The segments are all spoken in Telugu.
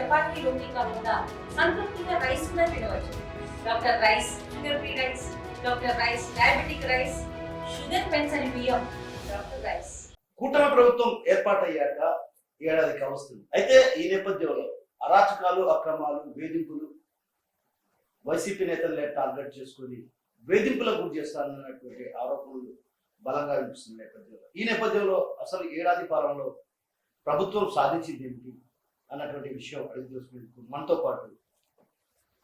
చపాతీ రోటీ కాకుండా సంతృప్తిగా రైస్ కూడా తినవచ్చు. Doctor rice, sugar free rice, doctor rice, diabetic rice, sugar పెన్సని బియ్యం, డాక్టర్ రైస్. కూటమి ప్రభుత్వం ఏర్పాటయ్యాక ఏడాదికి వస్తుంది. అయితే ఈ నేపథ్యంలో అరాచకాలు, అక్రమాలు, వేధింపులు వైసీపీ నేతలనే టార్గెట్ చేసుకుని వేధింపులకు గురి చేస్తానన్నటువంటి ఆరోపణలు బలంగా వినిపిస్తున్న నేపథ్యంలో ఈ నేపథ్యంలో అసలు ఏడాది పాలనలో ప్రభుత్వం సాధించింది ఏమిటి అన్నటువంటి విషయం అడిగి తెలుసుకునేందుకు మనతో పాటు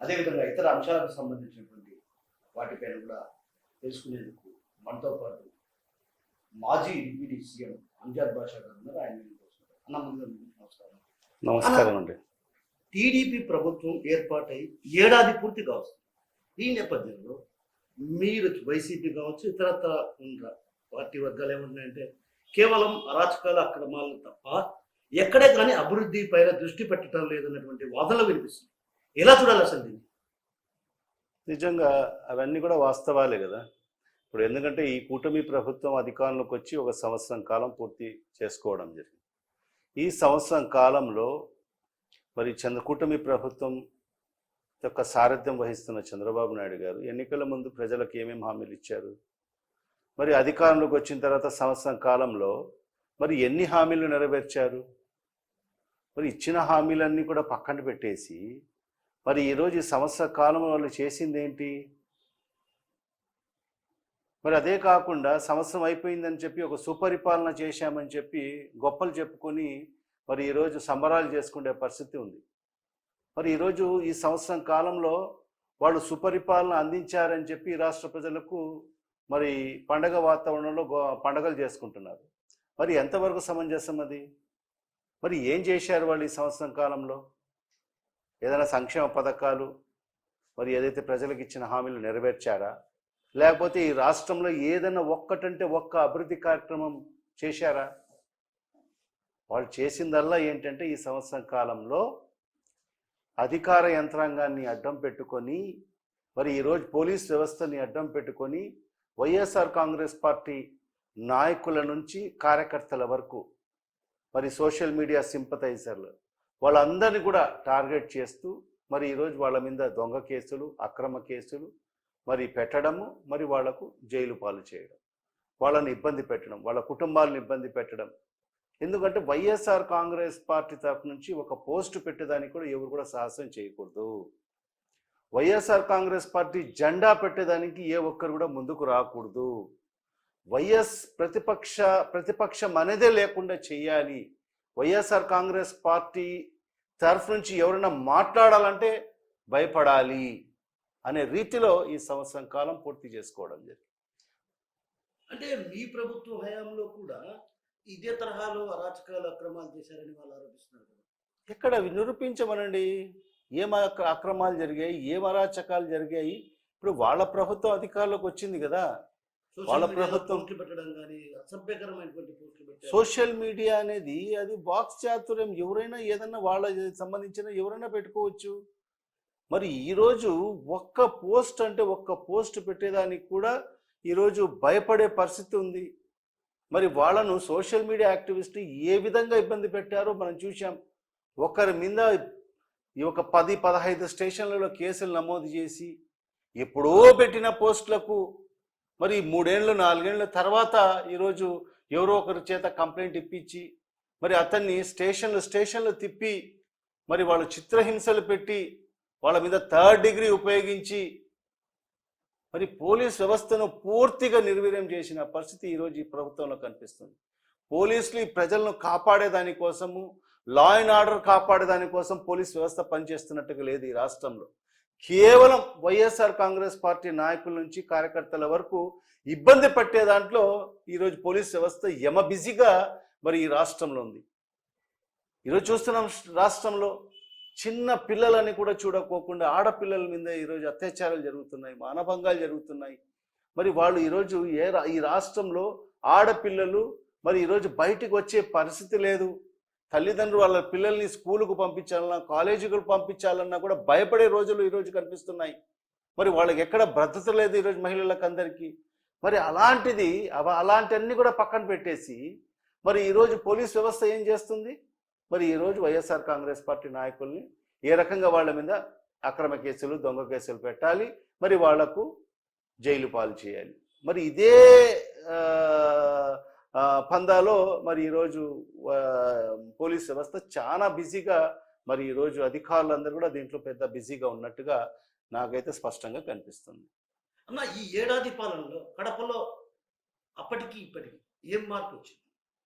అదేవిధంగా ఇతర అంశాలకు సంబంధించినటువంటి వాటిపైన కూడా తెలుసుకునేందుకు మనతో పాటు మాజీ డిప్యూటీ సీఎం అంజాద్ బాషా గారు ఉన్నారు. ఆయన అన్న ముందు నమస్కారం. నమస్కారం అండి. టీడీపీ ప్రభుత్వం ఏర్పాటై ఏడాది పూర్తిగా వస్తుంది. ఈ నేపథ్యంలో మీరు వైసీపీ కావచ్చు, ఇతరత్ర పార్టీ వర్గాలు ఏమంటున్నాయంటే కేవలం అరాచకాల అక్రమాలు తప్ప ఎక్కడే కానీ అభివృద్ధి పైన దృష్టి పెట్టడం లేదన్నటువంటి వాదనలు వినిపిస్తుంది. ఎలా చూడాలి అసలు దీన్ని? నిజంగా అవన్నీ కూడా వాస్తవాలే కదా. ఇప్పుడు ఎందుకంటే ఈ కూటమి ప్రభుత్వం అధికారంలోకి వచ్చి 1 సంవత్సరం కాలం పూర్తి చేసుకోవడం జరిగింది. ఈ సంవత్సరం కాలంలో మరి కూటమి ప్రభుత్వం యొక్క సారథ్యం వహిస్తున్న చంద్రబాబు నాయుడు గారు ఎన్నికల ముందు ప్రజలకు ఏమేమి హామీలు ఇచ్చారు, మరి అధికారంలోకి వచ్చిన తర్వాత సంవత్సరం కాలంలో మరి ఎన్ని హామీలు నెరవేర్చారు? మరి ఇచ్చిన హామీలన్నీ కూడా పక్కన పెట్టేసి మరి ఈరోజు ఈ సంవత్సర కాలంలో వాళ్ళు చేసింది ఏంటి? మరి అదే కాకుండా సంవత్సరం అయిపోయిందని చెప్పి ఒక సుపరిపాలన చేశామని చెప్పి గొప్పలు చెప్పుకొని మరి ఈరోజు సంబరాలు చేసుకునే పరిస్థితి ఉంది. మరి ఈరోజు ఈ సంవత్సరం కాలంలో వాళ్ళు సుపరిపాలన అందించారని చెప్పి రాష్ట్ర ప్రజలకు మరి పండగ వాతావరణంలో పండగలు చేసుకుంటున్నారు. మరి ఎంతవరకు సమంజసం అది? మరి ఏం చేశారు వాళ్ళు ఈ సంవత్సరం కాలంలో? ఏదైనా సంక్షేమ పథకాలు మరి ఏదైతే ప్రజలకు ఇచ్చిన హామీలు నెరవేర్చారా? లేకపోతే ఈ రాష్ట్రంలో ఏదైనా ఒక్కటంటే ఒక్క అభివృద్ధి కార్యక్రమం చేశారా? వాళ్ళు చేసిందల్లా ఏంటంటే ఈ సంవత్సరం కాలంలో అధికార యంత్రాంగాన్ని అడ్డం పెట్టుకొని మరి ఈరోజు పోలీస్ వ్యవస్థని అడ్డం పెట్టుకొని వైఎస్ఆర్ కాంగ్రెస్ పార్టీ నాయకుల నుంచి కార్యకర్తల వరకు మరి సోషల్ మీడియా సింపథైజర్లు వాళ్ళందరినీ కూడా టార్గెట్ చేస్తూ మరి ఈరోజు వాళ్ళ మీద దొంగ కేసులు, అక్రమ కేసులు మరి పెట్టడము, మరి వాళ్లకు జైలు పాలు చేయడం, వాళ్ళని ఇబ్బంది పెట్టడం, వాళ్ళ కుటుంబాలను ఇబ్బంది పెట్టడం. ఎందుకంటే వైఎస్ఆర్ కాంగ్రెస్ పార్టీ తరఫు నుంచి ఒక పోస్టు పెట్టేదానికి కూడా ఎవరు కూడా సాహసం చేయకూడదు. వైఎస్ఆర్ కాంగ్రెస్ పార్టీ జెండా పెట్టేదానికి ఏ ఒక్కరు కూడా ముందుకు రాకూడదు. ప్రతిపక్షం అనేదే లేకుండా చేయాలి. వైఎస్ఆర్ కాంగ్రెస్ పార్టీ తరఫు నుంచి ఎవరైనా మాట్లాడాలంటే భయపడాలి అనే రీతిలో ఈ సంవత్సరం కాలం పూర్తి చేసుకోవడం జరిగింది. అంటే మీ ప్రభుత్వ హయాంలో కూడా ఇదే తరహాలో అరాచకాలు, అక్రమాలు చేశారని వాళ్ళు ఆరోపిస్తున్నారు. ఎక్కడ నిరూపించమనండి, ఏం అక్రమాలు జరిగాయి, ఏం అరాచకాలు జరిగాయి? ఇప్పుడు వాళ్ళ ప్రభుత్వం అధికారంలోకి వచ్చింది కదా. వాళ్ళ ప్రభుత్వం పెట్టడం కానీ అసభ్యకరమైనటువంటి పోస్టులు పెట్టారు. సోషల్ మీడియా అనేది అది బాక్స్ చాతుర్యం. ఎవరైనా ఏదన్నా వాళ్ళ సంబంధించిన ఎవరైనా పెట్టుకోవచ్చు. మరి ఈరోజు ఒక్క పోస్ట్ పెట్టేదానికి కూడా ఈరోజు భయపడే పరిస్థితి ఉంది. మరి వాళ్ళను సోషల్ మీడియా యాక్టివిస్ట్ ఏ విధంగా ఇబ్బంది పెట్టారో మనం చూసాం. ఒకరి మీద ఒక 10-15 స్టేషన్లలో కేసులు నమోదు చేసి ఎప్పుడో పెట్టిన పోస్టులకు మరి 3 ఏళ్ళు 4 ఏళ్ళ తర్వాత ఈరోజు ఎవరో ఒకరి చేత కంప్లైంట్ ఇప్పించి మరి అతన్ని స్టేషన్లు తిప్పి మరి వాళ్ళు చిత్రహింసలు పెట్టి వాళ్ళ మీద 3rd డిగ్రీ ఉపయోగించి మరి పోలీస్ వ్యవస్థను పూర్తిగా నిర్వీర్యం చేసిన పరిస్థితి ఈరోజు ఈ ప్రభుత్వంలో కనిపిస్తుంది. పోలీసులు ఈ ప్రజలను కాపాడేదానికోసము, లా అండ్ ఆర్డర్ కాపాడేదానికోసం పోలీస్ వ్యవస్థ పనిచేస్తున్నట్టుగా లేదు ఈ రాష్ట్రంలో. కేవలం వైఎస్ఆర్ కాంగ్రెస్ పార్టీ నాయకుల నుంచి కార్యకర్తల వరకు ఇబ్బంది పట్టే దాంట్లో ఈరోజు పోలీస్ వ్యవస్థ బిజీగా మరి ఈ రాష్ట్రంలో ఉంది. ఈరోజు చూస్తున్నాం రాష్ట్రంలో చిన్న పిల్లలని కూడా చూడకోకుండా ఆడపిల్లల మీద ఈరోజు అత్యాచారాలు జరుగుతున్నాయి, మానభంగాలు జరుగుతున్నాయి. మరి వాళ్ళు ఈరోజు ఈ రాష్ట్రంలో ఆడపిల్లలు మరి ఈరోజు బయటికి వచ్చే పరిస్థితి లేదు. తల్లిదండ్రులు వాళ్ళ పిల్లల్ని స్కూలుకు పంపించాలన్నా, కాలేజీలకు పంపించాలన్నా కూడా భయపడే రోజులు ఈరోజు కనిపిస్తున్నాయి. మరి వాళ్ళకి ఎక్కడ భద్రత లేదు ఈరోజు మహిళలకు అందరికీ. మరి అలాంటివన్నీ కూడా పక్కన పెట్టేసి మరి ఈరోజు పోలీస్ వ్యవస్థ ఏం చేస్తుంది? మరి ఈరోజు వైఎస్ఆర్ కాంగ్రెస్ పార్టీ నాయకుల్ని ఏ రకంగా వాళ్ళ మీద అక్రమ కేసులు దొంగ కేసులు పెట్టాలి, మరి వాళ్లకు జైలు పాలు చేయాలి. మరి ఇదే పందాలో మరి ఈరోజు పోలీస్ వ్యవస్థ చాలా బిజీగా, మరి ఈరోజు అధికారులందరూ కూడా దీంట్లో పెద్ద బిజీగా ఉన్నట్టుగా నాకైతే స్పష్టంగా కనిపిస్తుంది. అన్న, ఈ ఏడాది పాలనలో కడపలో అప్పటికి ఇప్పటికి ఏం మార్పు వచ్చింది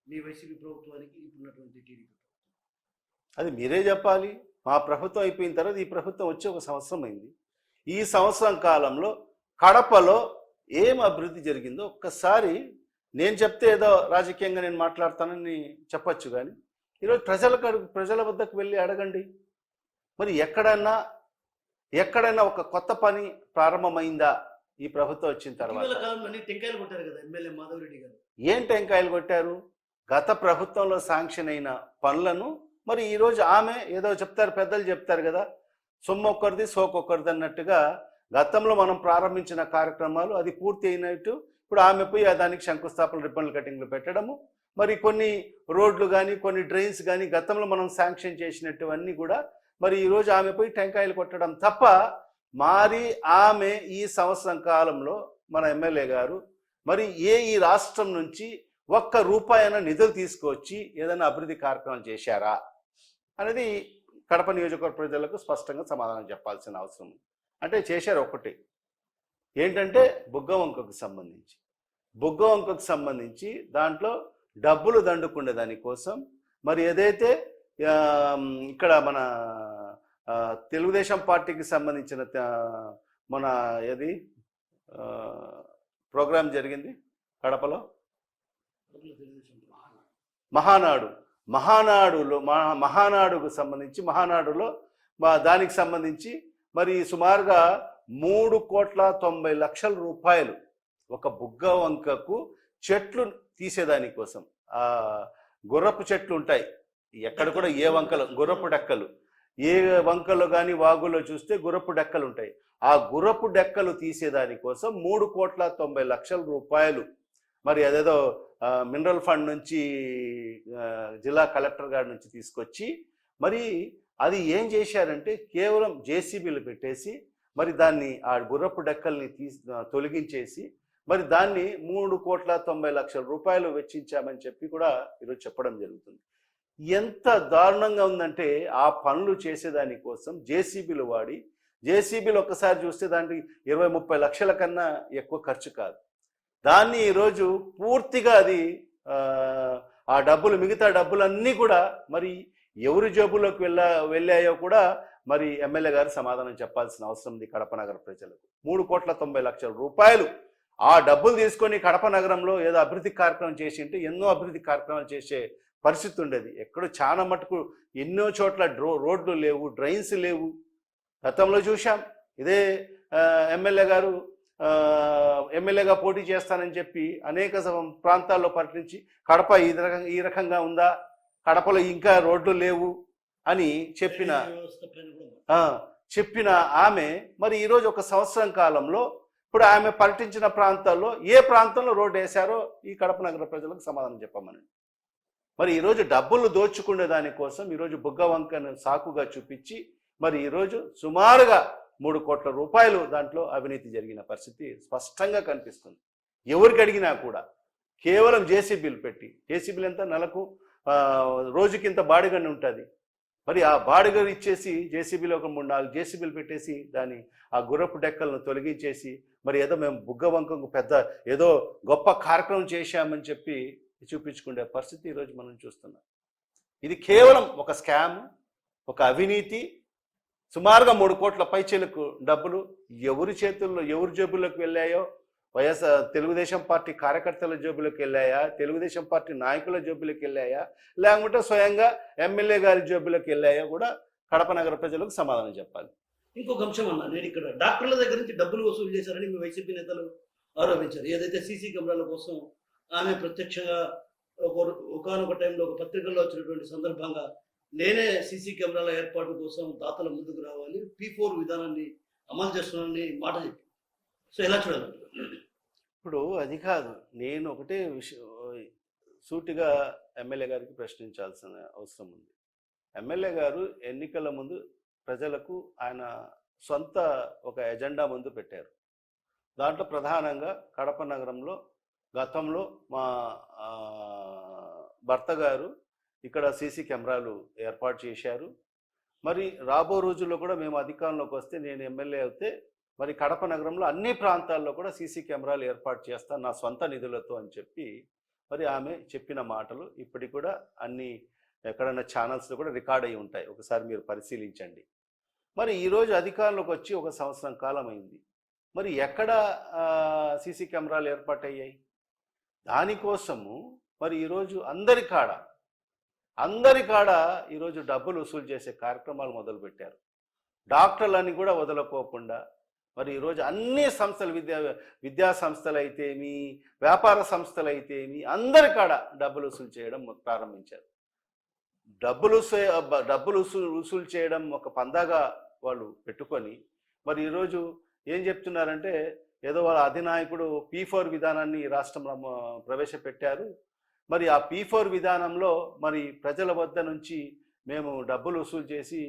మీ వైసీపీ ప్రభుత్వానికి ఇప్పుడున్నటువంటి టీడీపీ? అది మీరే చెప్పాలి. మా ప్రభుత్వం అయిపోయిన తర్వాత ఈ ప్రభుత్వం వచ్చి 1 సంవత్సరం అయింది. ఈ సంవత్సరం కాలంలో కడపలో ఏం అభివృద్ధి జరిగిందో ఒక్కసారి నేను చెప్తే ఏదో రాజకీయంగా నేను మాట్లాడతానని చెప్పచ్చు, కానీ ఈరోజు ప్రజల వద్దకు వెళ్ళి అడగండి. మరి ఎక్కడైనా ఒక కొత్త పని ప్రారంభమైందా ఈ ప్రభుత్వం వచ్చిన తర్వాత? టెంకాయలు కొట్టారు కదా ఎమ్మెల్యే మాధవరెడ్డి గారు. ఏం టెంకాయలు కొట్టారు? గత ప్రభుత్వంలో శాంక్షన్ అయిన పనులను మరి ఈరోజు ఆమె ఏదో చెప్తారు, పెద్దలు చెప్తారు కదా, సొమ్మొక్కరిది సోకొక్కరిది అన్నట్టుగా గతంలో మనం ప్రారంభించిన కార్యక్రమాలు అది పూర్తి అయినట్టు ఇప్పుడు ఆమె పోయి దానికి శంకుస్థాపన రిబ్బన్లు కటింగ్లు పెట్టడము, మరి కొన్ని రోడ్లు కానీ కొన్ని డ్రైన్స్ కానీ గతంలో మనం శాంక్షన్ చేసినట్టువన్నీ కూడా మరి ఈరోజు ఆమె పోయి టెంకాయలు కొట్టడం తప్ప, మరి ఆమె ఈ సంవత్సరం కాలంలో మన ఎమ్మెల్యే గారు మరి ఈ రాష్ట్రం నుంచి ₹1 నిధులు తీసుకొచ్చి ఏదైనా అభివృద్ధి కార్యక్రమాలు చేశారా అనేది కడప నియోజకవర్గ ప్రజలకు స్పష్టంగా సమాధానం చెప్పాల్సిన అవసరం ఉంది. అంటే చేశారు ఒకటి ఏంటంటే బుగ్గవంకకు సంబంధించి దాంట్లో డబ్బులు దండుకునే దానికోసం మరి ఏదైతే ఇక్కడ మన తెలుగుదేశం పార్టీకి సంబంధించిన మన ఏది ప్రోగ్రాం జరిగింది కడపలో, మహానాడుకు సంబంధించి మహానాడులో దానికి సంబంధించి మరి సుమారుగా ₹3,90,00,000 ఒక బుగ్గ వంకకు చెట్లు తీసేదానికోసం. ఆ గుర్రపు చెట్లు ఉంటాయి ఎక్కడ కూడా, ఏ వంకలు గుర్రపు డెక్కలు, ఏ వంకలో కానీ వాగులో చూస్తే గుర్రపు డెక్కలు ఉంటాయి. ఆ గుర్రపు డెక్కలు తీసేదానికోసం ₹3,90,00,000 మరి అదేదో మినరల్ ఫండ్ నుంచి జిల్లా కలెక్టర్ గారి నుంచి తీసుకొచ్చి మరి అది ఏం చేశారంటే కేవలం జేసీబీలు పెట్టేసి మరి దాన్ని ఆ గుర్రపు డెక్కల్ని తొలగించేసి మరి దాన్ని ₹3,90,00,000 వెచ్చించామని చెప్పి కూడా ఈరోజు చెప్పడం జరుగుతుంది. ఎంత దారుణంగా ఉందంటే ఆ పనులు చేసేదానికోసం జేసీబీలు వాడి, జేసీబీలు ఒక్కసారి చూస్తే దానికి 20-30 లక్షల కన్నా ఎక్కువ ఖర్చు కాదు. దాన్ని ఈరోజు పూర్తిగా అది ఆ డబ్బులు, మిగతా డబ్బులన్నీ కూడా మరి ఎవరి జేబులోకి వెళ్ళాయో కూడా మరి ఎమ్మెల్యే గారు సమాధానం చెప్పాల్సిన అవసరం ఉంది కడప నగర ప్రజలకు. ₹3,90,00,000 ఆ డబ్బులు తీసుకొని కడప నగరంలో ఏదో అభివృద్ధి కార్యక్రమం చేసి ఉంటే ఎన్నో అభివృద్ధి కార్యక్రమాలు చేసే పరిస్థితి ఉండేది. ఎక్కడో చాలా మటుకు ఎన్నో చోట్ల రోడ్లు లేవు, డ్రైన్స్ లేవు. గతంలో చూశాం ఇదే ఎమ్మెల్యే గారు ఎమ్మెల్యేగా పోటీ చేస్తానని చెప్పి అనేక ప్రాంతాల్లో పర్యటించి కడప ఈ రకంగా ఉందా, కడపలో ఇంకా రోడ్లు లేవు అని చెప్పిన ఆమె మరి ఈరోజు 1 సంవత్సరం కాలంలో ఇప్పుడు ఆమె పర్యటించిన ప్రాంతాల్లో ఏ ప్రాంతంలో రోడ్డు వేశారో ఈ కడప నగర ప్రజలకు సమాధానం చెప్పమని. మరి ఈరోజు డబ్బులు దోచుకునే దానికోసం ఈరోజు బుగ్గ వంకను సాకుగా చూపించి మరి ఈరోజు సుమారుగా ₹3 కోట్ల దాంట్లో అవినీతి జరిగిన పరిస్థితి స్పష్టంగా కనిపిస్తుంది. ఎవరికి అడిగినా కూడా కేవలం జేసీబీలు పెట్టి, జేసీబీలు ఎంత నెలకు రోజుకింత బాడిగని ఉంటుంది, మరి ఆ బాడిగ ఇచ్చేసి జేసీబీలో ఒక 3-4 జేసీబీలు పెట్టేసి దాన్ని ఆ గుర్రపు డెక్కలను తొలగించేసి మరి ఏదో మేము బుగ్గ వంకకు పెద్ద ఏదో గొప్ప కార్యక్రమం చేశామని చెప్పి చూపించుకునే పరిస్థితి ఈరోజు మనం చూస్తున్నాం. ఇది కేవలం ఒక స్కామ్, ఒక అవినీతి. సుమారుగా 3 కోట్ల పైచీలకు డబ్బులు ఎవరి చేతుల్లో, ఎవరి జేబుల్లోకి వెళ్ళాయో, తెలుగుదేశం పార్టీ కార్యకర్తల జేబులోకి వెళ్ళాయా, తెలుగుదేశం పార్టీ నాయకుల జేబులోకి వెళ్ళాయా, లేకుంటే స్వయంగా ఎమ్మెల్యే గారి జేబులోకి వెళ్ళాయో కూడా కడప నగర ప్రజలకు సమాధానం చెప్పాలి. ఇంకొక అంశం అన్నా, నేను ఇక్కడ డాక్టర్ల దగ్గర నుంచి డబ్బులు వసూలు చేశారని మీ వైసీపీ నేతలు ఆరోపించారు. ఏదైతే సీసీ కెమెరాల కోసం ఆమె ప్రత్యక్షంగా ఒకనొక టైంలో ఒక పత్రికల్లో వచ్చినటువంటి సందర్భంగా నేనే సీసీ కెమెరాల ఏర్పాటు కోసం దాతల ముందుకు రావాలి, P4 విధానాన్ని అమలు చేస్తున్నానని మాట చెప్పి. సో ఎలా చూడాలి? ఇప్పుడు అది కాదు, నేను ఒకటే సూటిగా ఎమ్మెల్యే గారికి ప్రశ్నించాల్సిన అవసరం ఉంది. ఎమ్మెల్యే గారు ఎన్నికల ముందు ప్రజలకు ఆయన సొంత ఒక ఎజెండా ముందు పెట్టారు. దాంట్లో ప్రధానంగా కడప నగరంలో గతంలో మా భర్త గారు ఇక్కడ సీసీ కెమెరాలు ఏర్పాటు చేశారు. మరి రాబో రోజుల్లో కూడా మేము అధికారంలోకి వస్తే, నేను ఎమ్మెల్యే అయితే మరి కడప నగరంలో అన్ని ప్రాంతాల్లో కూడా సీసీ కెమెరాలు ఏర్పాటు చేస్తాను నా సొంత నిధులతో అని చెప్పి మరి ఆమె చెప్పిన మాటలు ఇప్పటికి కూడా అన్ని ఎక్కడన్నా ఛానల్స్లో కూడా రికార్డ్ అయి ఉంటాయి, ఒకసారి మీరు పరిశీలించండి. మరి ఈరోజు అధికారంలోకి వచ్చి 1 సంవత్సరం కాలం అయింది. మరి ఎక్కడ సీసీ కెమెరాలు ఏర్పాటయ్యాయి? దానికోసము మరి ఈరోజు అందరి కాడ ఈరోజు డబ్బులు వసూలు చేసే కార్యక్రమాలు మొదలుపెట్టారు. డాక్టర్లని కూడా వదలకోకుండా మరి ఈరోజు అన్ని సంస్థలు, విద్యా సంస్థలు అయితేమి, వ్యాపార సంస్థలు అయితేమి, అందరి కాడ డబ్బులు వసూలు చేయడం ప్రారంభించారు. డబ్బులు వసూలు చేయడం ఒక పందాగా వాళ్ళు పెట్టుకొని మరి ఈరోజు ఏం చెప్తున్నారంటే, ఏదో వాళ్ళ అధినాయకుడు P4 విధానాన్ని రాష్ట్రంలో ప్రవేశపెట్టారు. మరి ఆ P4 విధానంలో మరి ప్రజల వద్ద నుంచి మేము డబ్బులు వసూలు చేసి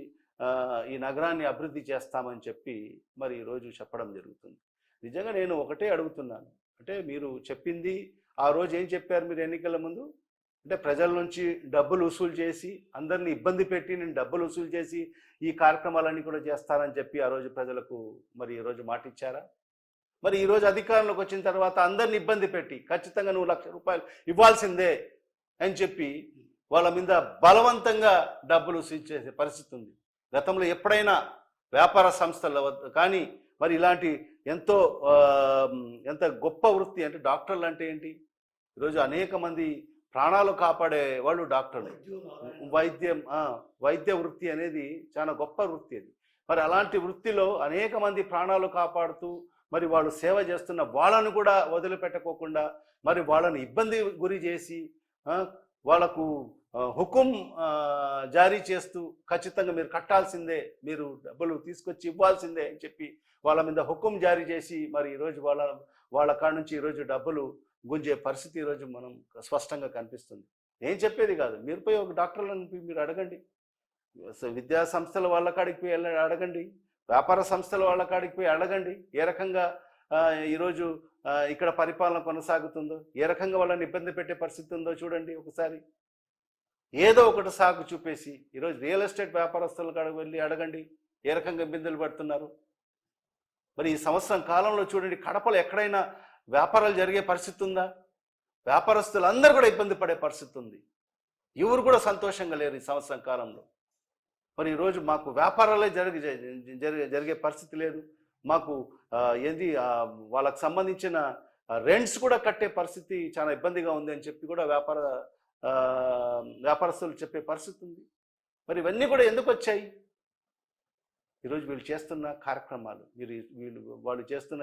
ఈ నగరాన్ని అభివృద్ధి చేస్తామని చెప్పి మరి ఈరోజు చెప్పడం జరుగుతుంది. నిజంగా నేను ఒకటే అడుగుతున్నాను, అంటే మీరు చెప్పింది ఆ రోజు ఏం చెప్పారు మీరు ఎన్నికల ముందు? అంటే ప్రజల నుంచి డబ్బులు వసూలు చేసి, అందరినీ ఇబ్బంది పెట్టి నేను డబ్బులు వసూలు చేసి ఈ కార్యక్రమాలన్నీ కూడా చేస్తానని చెప్పి ఆ రోజు ప్రజలకు మరి ఈరోజు మాట ఇచ్చారా? మరి ఈరోజు అధికారంలోకి వచ్చిన తర్వాత అందరిని ఇబ్బంది పెట్టి ఖచ్చితంగా నువ్వు 1,00,000 రూపాయలు ఇవ్వాల్సిందే అని చెప్పి వాళ్ళ మీద బలవంతంగా డబ్బులు వసూలు చేసే పరిస్థితి ఉంది. గతంలో ఎప్పుడైనా వ్యాపార సంస్థల కానీ మరి ఇలాంటి ఎంత గొప్ప వృత్తి అంటే డాక్టర్లు అంటే ఏంటి? ఈరోజు అనేక మంది ప్రాణాలు కాపాడే వాళ్ళు డాక్టర్లు. వైద్య వృత్తి అనేది చాలా గొప్ప వృత్తి అది. మరి అలాంటి వృత్తిలో అనేక మంది ప్రాణాలు కాపాడుతూ మరి వాళ్ళు సేవ చేస్తున్న వాళ్ళను కూడా వదిలిపెట్టుకోకుండా మరి వాళ్ళని ఇబ్బంది గురి చేసి వాళ్ళకు హుకుం జారీ చేస్తూ ఖచ్చితంగా మీరు కట్టాల్సిందే, మీరు డబ్బులు తీసుకొచ్చి ఇవ్వాల్సిందే అని చెప్పి వాళ్ళ మీద హుకుం జారీ చేసి మరి ఈరోజు వాళ్ళ కాడ నుంచి ఈరోజు డబ్బులు గుంజే పరిస్థితి ఈరోజు మనం స్పష్టంగా కనిపిస్తుంది. నేను చెప్పేది కాదు, మీరు పోయి ఒక డాక్టర్లను మీరు అడగండి, విద్యా సంస్థల వాళ్ళ కాడికి పోయి అడగండి, వ్యాపార సంస్థల వాళ్ళ కాడికి పోయి అడగండి, ఏ రకంగా ఈరోజు ఇక్కడ పరిపాలన కొనసాగుతుందో, ఏ రకంగా వాళ్ళని ఇబ్బంది పెట్టే పరిస్థితి ఉందో చూడండి ఒకసారి. ఏదో ఒకటి సాకు చూపేసి ఈరోజు రియల్ ఎస్టేట్ వ్యాపారస్తుల కాడికి వెళ్ళి అడగండి ఏ రకంగా ఇబ్బందులు పడుతున్నారు. మరి ఈ సంవత్సరం కాలంలో చూడండి, కడపలో ఎక్కడైనా వ్యాపారాలు జరిగే పరిస్థితి ఉందా? వ్యాపారస్తులు అందరూ కూడా ఇబ్బంది పడే పరిస్థితి ఉంది. ఎవరు కూడా సంతోషంగా లేరు ఈ సంవత్సరం కాలంలో. మరి ఈరోజు మాకు వ్యాపారాలే జరిగే పరిస్థితి లేదు. మాకు వాళ్ళకు సంబంధించిన రెంట్స్ కూడా కట్టే పరిస్థితి చాలా ఇబ్బందిగా ఉంది అని చెప్పి కూడా వ్యాపారస్తులు చెప్పే పరిస్థితి ఉంది. మరి ఇవన్నీ కూడా ఎందుకు వచ్చాయి? ఈరోజు వీళ్ళు చేస్తున్న కార్యక్రమాలు, వాళ్ళు చేస్తున్న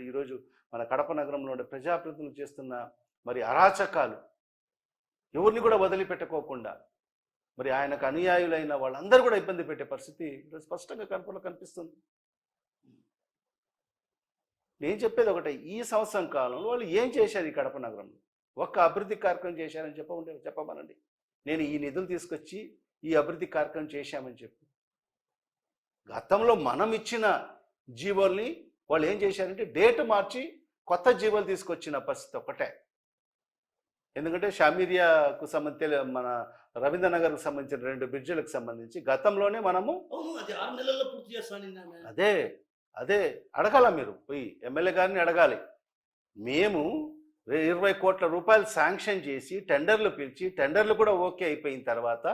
ఈరోజు మన కడప నగరంలో ఉండే ప్రజాప్రతినిధులు చేస్తున్న మరి అరాచకాలు, ఎవరిని కూడా వదిలిపెట్టుకోకుండా మరి ఆయనకు అనుయాయులైన వాళ్ళందరూ కూడా ఇబ్బంది పెట్టే పరిస్థితి ఈరోజు స్పష్టంగా కనిపిస్తుంది. నేను చెప్పేది ఒకటే, ఈ సంవత్సరం కాలంలో వాళ్ళు ఏం చేశారు ఈ కడప నగరంలో? ఒక్క అభివృద్ధి కార్యక్రమం చేశారని చెప్పమనండి. నేను ఈ నిధులు తీసుకొచ్చి ఈ అభివృద్ధి కార్యక్రమం చేశామని చెప్పి. గతంలో మనం ఇచ్చిన జీవోల్ని వాళ్ళు ఏం చేశారంటే డేట్ మార్చి కొత్త జీవోలు తీసుకొచ్చిన పరిస్థితి ఒకటే. ఎందుకంటే షామీరియాకు సంబంధించి మన రవీంద్రనగర్కు సంబంధించిన 2 బ్రిడ్జిలకు సంబంధించి గతంలోనే మనము 6 నెలల్లో పూర్తి చేస్తాను. అదే అడగాల, మీరు పోయి ఎమ్మెల్యే గారిని అడగాలి. మేము 20 కోట్ల రూపాయలు శాంక్షన్ చేసి టెండర్లు పిలిచి, టెండర్లు కూడా ఓకే అయిపోయిన తర్వాత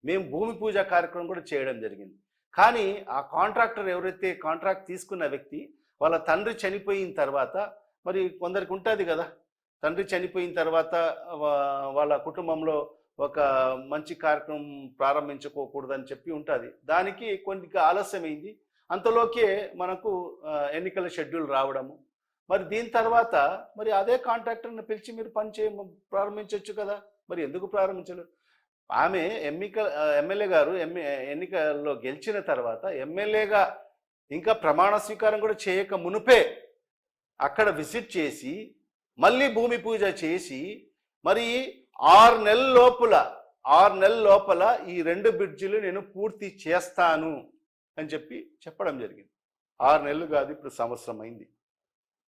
మేము భూమి పూజ కార్యక్రమం కూడా చేయడం జరిగింది. కానీ ఆ కాంట్రాక్టర్ ఎవరైతే కాంట్రాక్ట్ తీసుకున్న వ్యక్తి వాళ్ళ తండ్రి చనిపోయిన తర్వాత, మరి కొందరికి ఉంటుంది కదా, తండ్రి చనిపోయిన తర్వాత వాళ్ళ కుటుంబంలో ఒక మంచి కార్యక్రమం ప్రారంభించుకోకూడదని చెప్పి ఉంటుంది. దానికి కొన్ని ఆలస్యమైంది. అంతలోకే మనకు ఎన్నికల షెడ్యూల్ రావడము. మరి దీని తర్వాత మరి అదే కాంట్రాక్టర్ని పిలిచి మీరు ప్రారంభించవచ్చు కదా, మరి ఎందుకు ప్రారంభించలేదు? ఆమె ఎమ్మెల్యే గారు ఎన్నికల్లో గెలిచిన తర్వాత ఎమ్మెల్యేగా ఇంకా ప్రమాణ స్వీకారం కూడా చేయక మునుపే అక్కడ విజిట్ చేసి మళ్ళీ భూమి పూజ చేసి మరి 6 నెలల 6 నెలల లోపల ఈ 2 బ్రిడ్జిలు నేను పూర్తి చేస్తాను అని చెప్పడం జరిగింది. 6 నెలలు కాదు, ఇప్పుడు సంవత్సరం అయింది.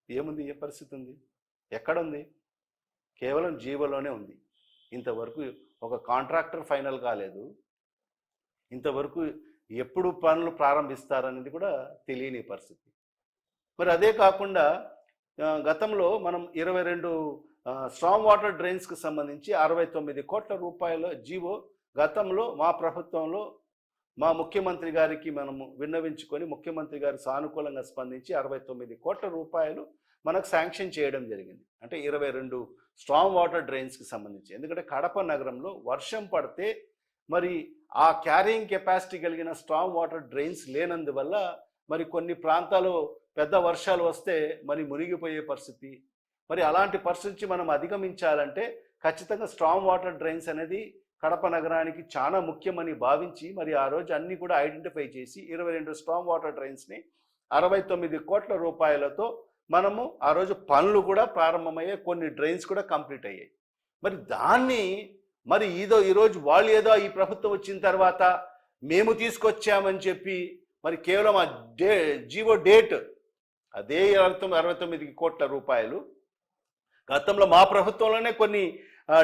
ఏముంది? ఏ పరిస్థితి ఉంది? ఎక్కడుంది? కేవలం జీవోలోనే ఉంది. ఇంతవరకు ఒక కాంట్రాక్టర్ ఫైనల్ కాలేదు. ఇంతవరకు ఎప్పుడు పనులు ప్రారంభిస్తారనేది కూడా తెలియని పరిస్థితి. మరి అదే కాకుండా గతంలో మనం 22 స్ట్రాంగ్ వాటర్ డ్రైన్స్కి సంబంధించి 69 కోట్ల రూపాయల జీవో గతంలో మా ప్రభుత్వంలో మా ముఖ్యమంత్రి గారికి మనము విన్నవించుకొని ముఖ్యమంత్రి గారు సానుకూలంగా స్పందించి 69 కోట్ల రూపాయలు మనకు శాంక్షన్ చేయడం జరిగింది. అంటే 22 స్ట్రాంగ్ వాటర్ డ్రైన్స్కి సంబంధించి. ఎందుకంటే కడప నగరంలో వర్షం పడితే మరి ఆ క్యారింగ్ కెపాసిటీ కలిగిన స్ట్రాంగ్ వాటర్ డ్రైన్స్ లేనందువల్ల మరి కొన్ని ప్రాంతాలు పెద్ద వర్షాలు వస్తే మరి మునిగిపోయే పరిస్థితి. మరి అలాంటి పరిస్థితి మనం అధిగమించాలంటే ఖచ్చితంగా స్ట్రాంగ్ వాటర్ డ్రైన్స్ అనేది కడప నగరానికి చాలా ముఖ్యమని భావించి మరి ఆ రోజు అన్ని కూడా ఐడెంటిఫై చేసి 22 స్ట్రాంగ్ వాటర్ డ్రైన్స్ని 69 కోట్ల రూపాయలతో మనము ఆ రోజు పనులు కూడా ప్రారంభమయ్యాయి. కొన్ని డ్రైన్స్ కూడా కంప్లీట్ అయ్యాయి. మరి దాన్ని మరి ఈరోజు వాళ్ళు ఏదో ఈ ప్రభుత్వం వచ్చిన తర్వాత మేము తీసుకొచ్చామని చెప్పి మరి కేవలం ఆ జీవో డేట్ అదే 69 కోట్ల రూపాయలు. గతంలో మా ప్రభుత్వంలోనే కొన్ని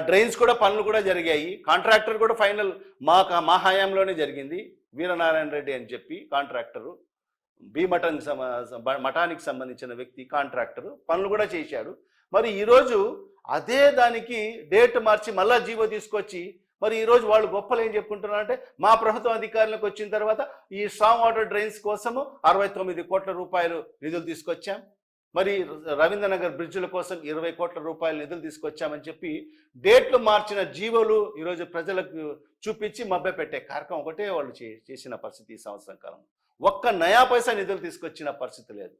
డ్రైన్స్ కూడా పనులు కూడా జరిగాయి. కాంట్రాక్టర్ కూడా ఫైనల్ మా హయాంలోనే జరిగింది. వీరనారాయణ రెడ్డి అని చెప్పి కాంట్రాక్టరు, మఠానికి సంబంధించిన వ్యక్తి కాంట్రాక్టరు పనులు కూడా చేశాడు. మరి ఈరోజు అదే దానికి డేట్ మార్చి మళ్ళా జీవో తీసుకొచ్చి మరి ఈరోజు వాళ్ళు గొప్పలు ఏం చెప్పుకుంటున్నారంటే మా ప్రభుత్వం అధికారంలోకి వచ్చిన తర్వాత ఈ స్ట్రాంగ్ వాటర్ డ్రైన్స్ కోసము 69 కోట్ల రూపాయలు నిధులు తీసుకొచ్చాం, మరి రవీంద్రనగర్ బ్రిడ్జిల కోసం 20 కోట్ల రూపాయలు నిధులు తీసుకొచ్చామని చెప్పి డేట్లు మార్చిన జీవోలు ఈరోజు ప్రజలకు చూపించి మభ్యపెట్టే కార్యక్రమం ఒకటే వాళ్ళు చేసిన పరిస్థితి. ఈ సంవత్సరం కాలంలో ఒక్క నయా పైసా నిధులు తీసుకొచ్చిన పరిస్థితి లేదు.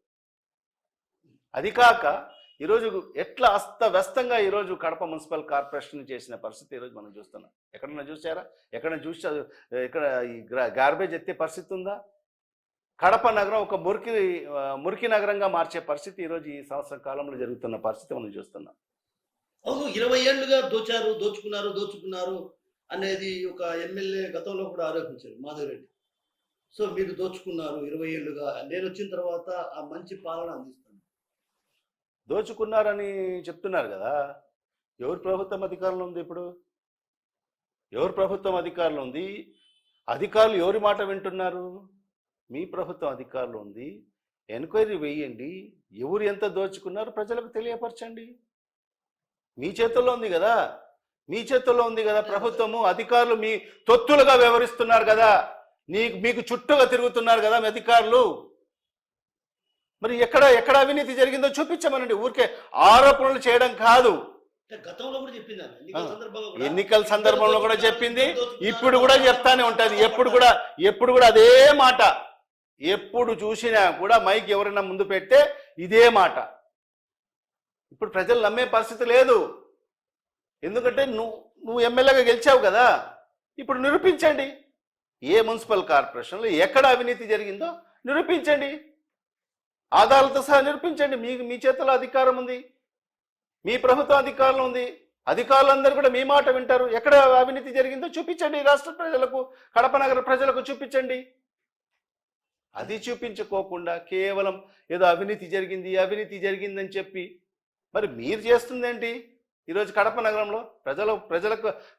అది కాక ఈరోజు ఎట్లా అస్తవ్యస్తంగా ఈరోజు కడప మున్సిపల్ కార్పొరేషన్ చేసిన పరిస్థితి ఈరోజు మనం చూస్తున్నాం. ఎక్కడన్నా చూసారా? ఎక్కడ ఈ గార్బేజ్ ఎత్తే పరిస్థితి ఉందా? కడప నగరం ఒక మురికి నగరంగా మార్చే పరిస్థితి ఈరోజు ఈ సంవత్సరం కాలంలో జరుగుతున్న పరిస్థితి మనం చూస్తున్నాం. అవును, 20 ఏళ్లుగా దోచుకున్నారు అనేది ఒక ఎమ్మెల్యే గతంలో కూడా ఆరోపించారు మాధవరెడ్డి. సో మీరు దోచుకున్నారు 20 ఏళ్లుగా, నేను వచ్చిన తర్వాత ఆ మంచి పాలన అందిస్తాను. దోచుకున్నారని చెప్తున్నారు కదా. ఎవరు ప్రభుత్వం అధికారంలో ఉంది? ఇప్పుడు ఎవరు ప్రభుత్వం అధికారంలో ఉంది? అధికారులు ఎవరి మాట వింటున్నారు? మీ ప్రభుత్వం అధికారంలో ఉంది. ఎంక్వైరీ వేయండి, ఎవరు ఎంత దోచుకున్నారు ప్రజలకు తెలియపరచండి. మీ చేతుల్లో ఉంది కదా, మీ చేతుల్లో ఉంది కదా ప్రభుత్వము. అధికారులు మీ తొత్తులుగా వ్యవహరిస్తున్నారు కదా, మీకు చుట్టూగా తిరుగుతున్నారు కదా మీ అధికారులు. మరి ఎక్కడ అవినీతి జరిగిందో చూపించమనండి. ఊరికే ఆరోపణలు చేయడం కాదు. గతంలో కూడా చెప్పింది, ఎన్నికల సందర్భంలో కూడా చెప్పింది, ఇప్పుడు కూడా చెప్తానే ఉంటుంది. ఎప్పుడు కూడా అదే మాట. ఎప్పుడు చూసినా కూడా మైక్ ఎవరైనా ముందు పెడితే ఇదే మాట. ఇప్పుడు ప్రజలు నమ్మే పరిస్థితి లేదు. ఎందుకంటే నువ్వు ఎమ్మెల్యేగా గెలిచావు కదా, ఇప్పుడు నిరూపించండి. ఏ మున్సిపల్ కార్పొరేషన్లో ఎక్కడ అవినీతి జరిగిందో నిరూపించండి, ఆధారాలతో సహా నిరూపించండి. మీ చేతిలో అధికారం ఉంది, మీ ప్రభుత్వం అధికారంలో ఉంది. అధికారులందరూ కూడా మీ మాట వింటారు. ఎక్కడ అవినీతి జరిగిందో చూపించండి. రాష్ట్ర ప్రజలకు, కడప నగర ప్రజలకు చూపించండి. అది చూపించుకోకుండా కేవలం ఏదో అవినీతి జరిగిందని చెప్పి మరి మీరు చేస్తుంది ఏంటి? ఈరోజు కడప నగరంలో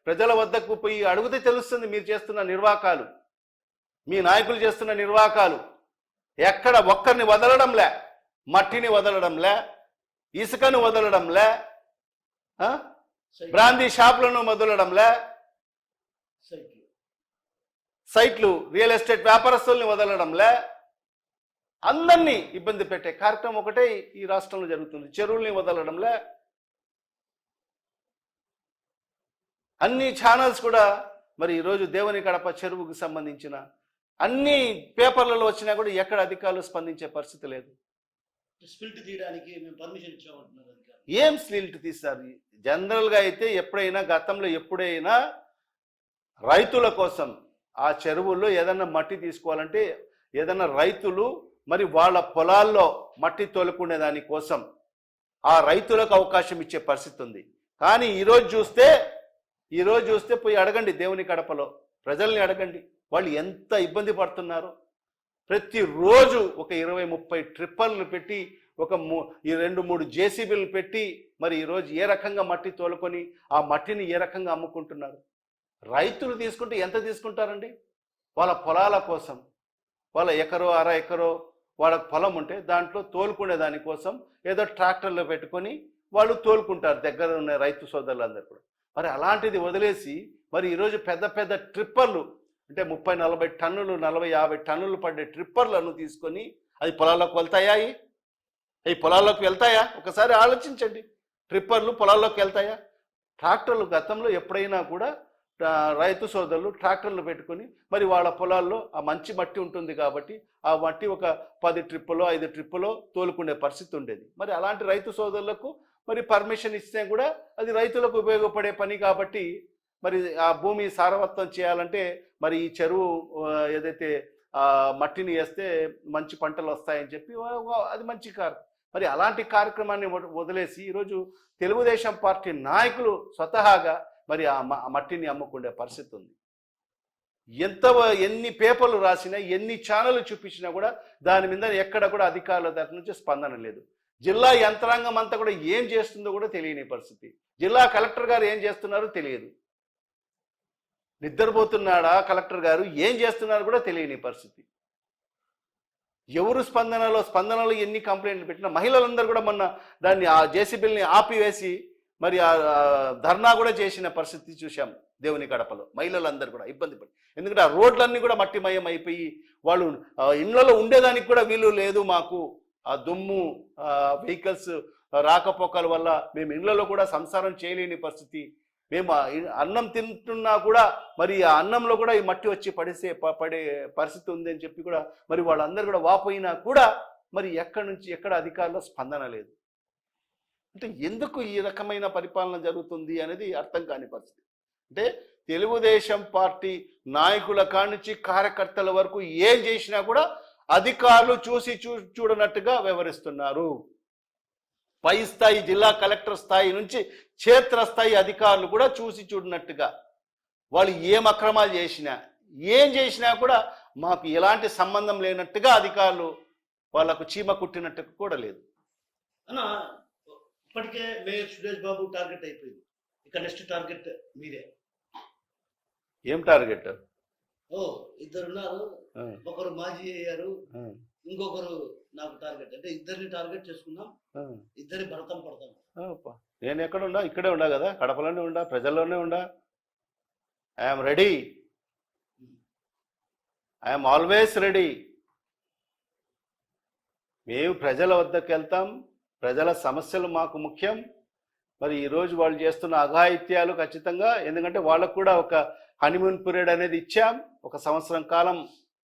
ప్రజల వద్దకు పోయి అడిగితే తెలుస్తుంది మీరు చేస్తున్న నిర్వాకాలు, మీ నాయకులు చేస్తున్న నిర్వాకాలు. ఎక్కడ ఒక్కరిని వదలడంలే, మట్టిని వదలడంలే, ఇసుకను వదలడంలే, బ్రాందీ షాపులను వదలడంలే, సైట్లు రియల్ ఎస్టేట్ వ్యాపారస్తుల్ని వదలడంలే, అందరినీ ఇబ్బంది పెట్టే కార్యక్రమం ఒకటే ఈ రాష్ట్రంలో జరుగుతుంది. చెరువుల్ని వదలడంలే. అన్ని ఛానల్స్ కూడా మరి ఈరోజు దేవుని కడప చెరువుకు సంబంధించిన అన్ని పేపర్లలో వచ్చినా కూడా ఎక్కడ అధికారులు స్పందించే పరిస్థితి లేదు. స్పిల్ట్ తీయడానికి మేము పర్మిషన్ ఇచ్చామంటున్నారు. ఏం స్పిల్ట్ తీస్తారు? జనరల్గా అయితే గతంలో ఎప్పుడైనా రైతుల కోసం ఆ చెరువుల్లో ఏదన్నా మట్టి తీసుకోవాలంటే ఏదన్నా రైతులు మరి వాళ్ళ పొలాల్లో మట్టి తోలుకునే దానికోసం ఆ రైతులకు అవకాశం ఇచ్చే పరిస్థితి ఉంది. కానీ ఈరోజు చూస్తే ఈరోజు చూస్తే పోయి అడగండి దేవుని కడపలో ప్రజల్ని అడగండి, వాళ్ళు ఎంత ఇబ్బంది పడుతున్నారో. ప్రతిరోజు ఒక 20-30 ట్రిప్పర్లు పెట్టి ఈ 2-3 జేసీబీలు పెట్టి మరి ఈరోజు ఏ రకంగా మట్టి తోలుకొని ఆ మట్టిని ఏ రకంగా అమ్ముకుంటున్నారు. రైతులు తీసుకుంటే ఎంత తీసుకుంటారండి? వాళ్ళ పొలాల కోసం, వాళ్ళ ఎకరో అర ఎకరో వాళ్ళకి పొలం ఉంటే దాంట్లో తోలుకునే దానికోసం ఏదో ట్రాక్టర్లో పెట్టుకొని వాళ్ళు తోలుకుంటారు దగ్గర ఉన్న రైతు సోదరులందరూ కూడా. మరి అలాంటిది వదిలేసి మరి ఈరోజు పెద్ద పెద్ద ట్రిప్పర్లు అంటే 30-40 టన్నులు 40-50 టన్నులు పడ్డే ట్రిప్పర్లను తీసుకొని అది పొలాల్లోకి వెళ్తాయా? అవి పొలాల్లోకి వెళ్తాయా? ఒకసారి ఆలోచించండి. ట్రిప్పర్లు పొలాల్లోకి వెళ్తాయా? ట్రాక్టర్లు గతంలో ఎప్పుడైనా కూడా రైతు సోదరులు ట్రాక్టర్లు పెట్టుకొని మరి వాళ్ళ పొలాల్లో ఆ మంచి మట్టి ఉంటుంది కాబట్టి ఆ మట్టి ఒక 10 ట్రిప్పులో 5 ట్రిప్పులో తోలుకునే పరిస్థితి ఉండేది. మరి అలాంటి రైతు సోదరులకు మరి పర్మిషన్ ఇస్తే కూడా అది రైతులకు ఉపయోగపడే పని కాబట్టి మరి ఆ భూమి సారవంతం చేయాలంటే మరి ఈ చెరువు ఏదైతే మట్టిని వేస్తే మంచి పంటలు వస్తాయని చెప్పి అది మంచి కార్యక్రమం. మరి అలాంటి కార్యక్రమాన్ని వదిలేసి ఈరోజు తెలుగుదేశం పార్టీ నాయకులు స్వతహాగా మరి ఆ మట్టిని అమ్ముకునే పరిస్థితి ఉంది. ఎన్ని పేపర్లు రాసినా ఎన్ని ఛానళ్ళు చూపించినా కూడా దాని మీద ఎక్కడ కూడా అధికారుల దగ్గర నుంచి స్పందన లేదు. జిల్లా యంత్రాంగం అంతా కూడా ఏం చేస్తుందో కూడా తెలియని పరిస్థితి. జిల్లా కలెక్టర్ గారు ఏం చేస్తున్నారో తెలియదు. నిద్రపోతున్నాడా కలెక్టర్ గారు, ఏం చేస్తున్నారు కూడా తెలియని పరిస్థితి. ఎవరు స్పందనలో ఎన్ని కంప్లైంట్లు పెట్టినా మహిళలందరూ కూడా మొన్న దాన్ని ఆ జేసీబీల్ని ఆపివేసి మరి ఆ ధర్నా కూడా చేసిన పరిస్థితి చూశాం దేవుని కడపలో. మహిళలందరూ కూడా ఇబ్బంది పడి, ఎందుకంటే ఆ రోడ్లన్నీ కూడా మట్టిమయం అయిపోయి వాళ్ళు ఇళ్లలో ఉండేదానికి కూడా వీలు లేదు. మాకు ఆ దుమ్ము వెహికల్స్ రాకపోకల వల్ల మేము ఇళ్లలో కూడా సంసారం చేయలేని పరిస్థితి. మేము అన్నం తింటున్నా కూడా మరి ఆ అన్నంలో కూడా ఈ మట్టి వచ్చి పడే పరిస్థితి ఉంది అని చెప్పి కూడా మరి వాళ్ళందరూ కూడా వాపోయినా కూడా మరి ఎక్కడ అధికారుల స్పందన లేదు. అంటే ఎందుకు ఈ రకమైన పరిపాలన జరుగుతుంది అనేది అర్థం కాని పరిస్థితి. అంటే తెలుగుదేశం పార్టీ నాయకుల కానుంచి కార్యకర్తల వరకు ఏం చేసినా కూడా అధికారులు చూడనట్టుగా వ్యవహరిస్తున్నారు. పై స్థాయి జిల్లా కలెక్టర్ స్థాయి నుంచి క్షేత్రస్థాయి అధికారులు కూడా చూడనట్టుగా వాళ్ళు ఏం అక్రమాలు చేసినా ఏం చేసినా కూడా మాకు ఎలాంటి సంబంధం లేనట్టుగా అధికారులు వాళ్ళకు చీమ కుట్టినట్టు కూడా లేదు. అన్న ఇప్పటికే మేయర్ సురేష్ బాబు టార్గెట్ అయిపోయింది, ఇక నెక్స్ట్ టార్గెట్ మీరే. ఏం టార్గెట్? ఇద్దరున్నారు, ఒకరు మాజీ అయ్యారు, ఇంకొకరు నాకు టార్గెట్. అంటే ఇద్దరిని టార్గెట్ చేసుకున్నాం, ఇద్దరి భరతం పడతాం. నేను ఎక్కడ ఉన్నా ఇక్కడే ఉండా కదా, కడపలోనే ఉండా, ప్రజల్లోనే ఉండా. I'm ready, I'm always ready. మేము ప్రజల వద్దకు వెళ్తాం, ప్రజల సమస్యలు మాకు ముఖ్యం. మరి ఈరోజు వాళ్ళు చేస్తున్న అఘాయిత్యాలు ఖచ్చితంగా, ఎందుకంటే వాళ్ళకు కూడా ఒక హనీమూన్ పీరియడ్ అనేది ఇచ్చాం, 1 సంవత్సరం కాలం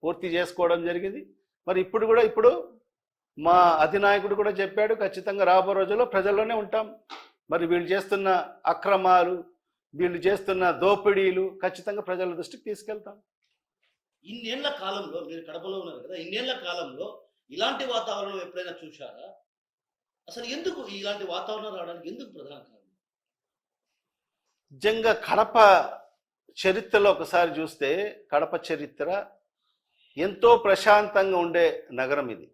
పూర్తి చేసుకోవడం జరిగింది. మరి ఇప్పుడు మా అధినాయకుడు కూడా చెప్పాడు, ఖచ్చితంగా రాబో రోజుల్లో ప్రజల్లోనే ఉంటాం. మరి వీళ్ళు చేస్తున్న అక్రమాలు, వీళ్ళు చేస్తున్న దోపిడీలు ఖచ్చితంగా ప్రజల దృష్టికి తీసుకెళ్తాం. ఇన్నేళ్ల కాలంలో మీరు కడపలో ఉన్నారు కదా, ఇన్నేళ్ల కాలంలో ఇలాంటి వాతావరణం ఎప్పుడైనా చూశారా? అసలు ఎందుకు ఇలాంటి వాతావరణం రావడానికి ఎందుకు ప్రధాన కారణం? నిజంగా కడప చరిత్రలో ఒకసారి చూస్తే కడప చరిత్ర ఎంతో ప్రశాంతంగా ఉండే నగరం ఇది.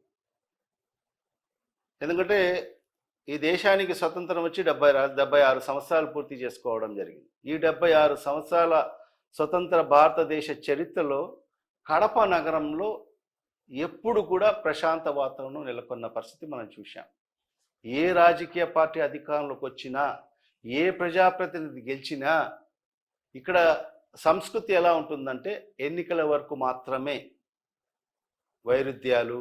ఎందుకంటే ఈ దేశానికి స్వతంత్రం వచ్చి 76 సంవత్సరాలు పూర్తి చేసుకోవడం జరిగింది. ఈ 76 సంవత్సరాల స్వతంత్ర భారతదేశ చరిత్రలో కడప నగరంలో ఎప్పుడు కూడా ప్రశాంత వాతావరణం నెలకొన్న పరిస్థితి మనం చూసాం. ఏ రాజకీయ పార్టీ అధికారంలోకి వచ్చినా, ఏ ప్రజాప్రతినిధి గెలిచినా ఇక్కడ సంస్కృతి ఎలా ఉంటుందంటే ఎన్నికల వరకు మాత్రమే వైరుధ్యాలు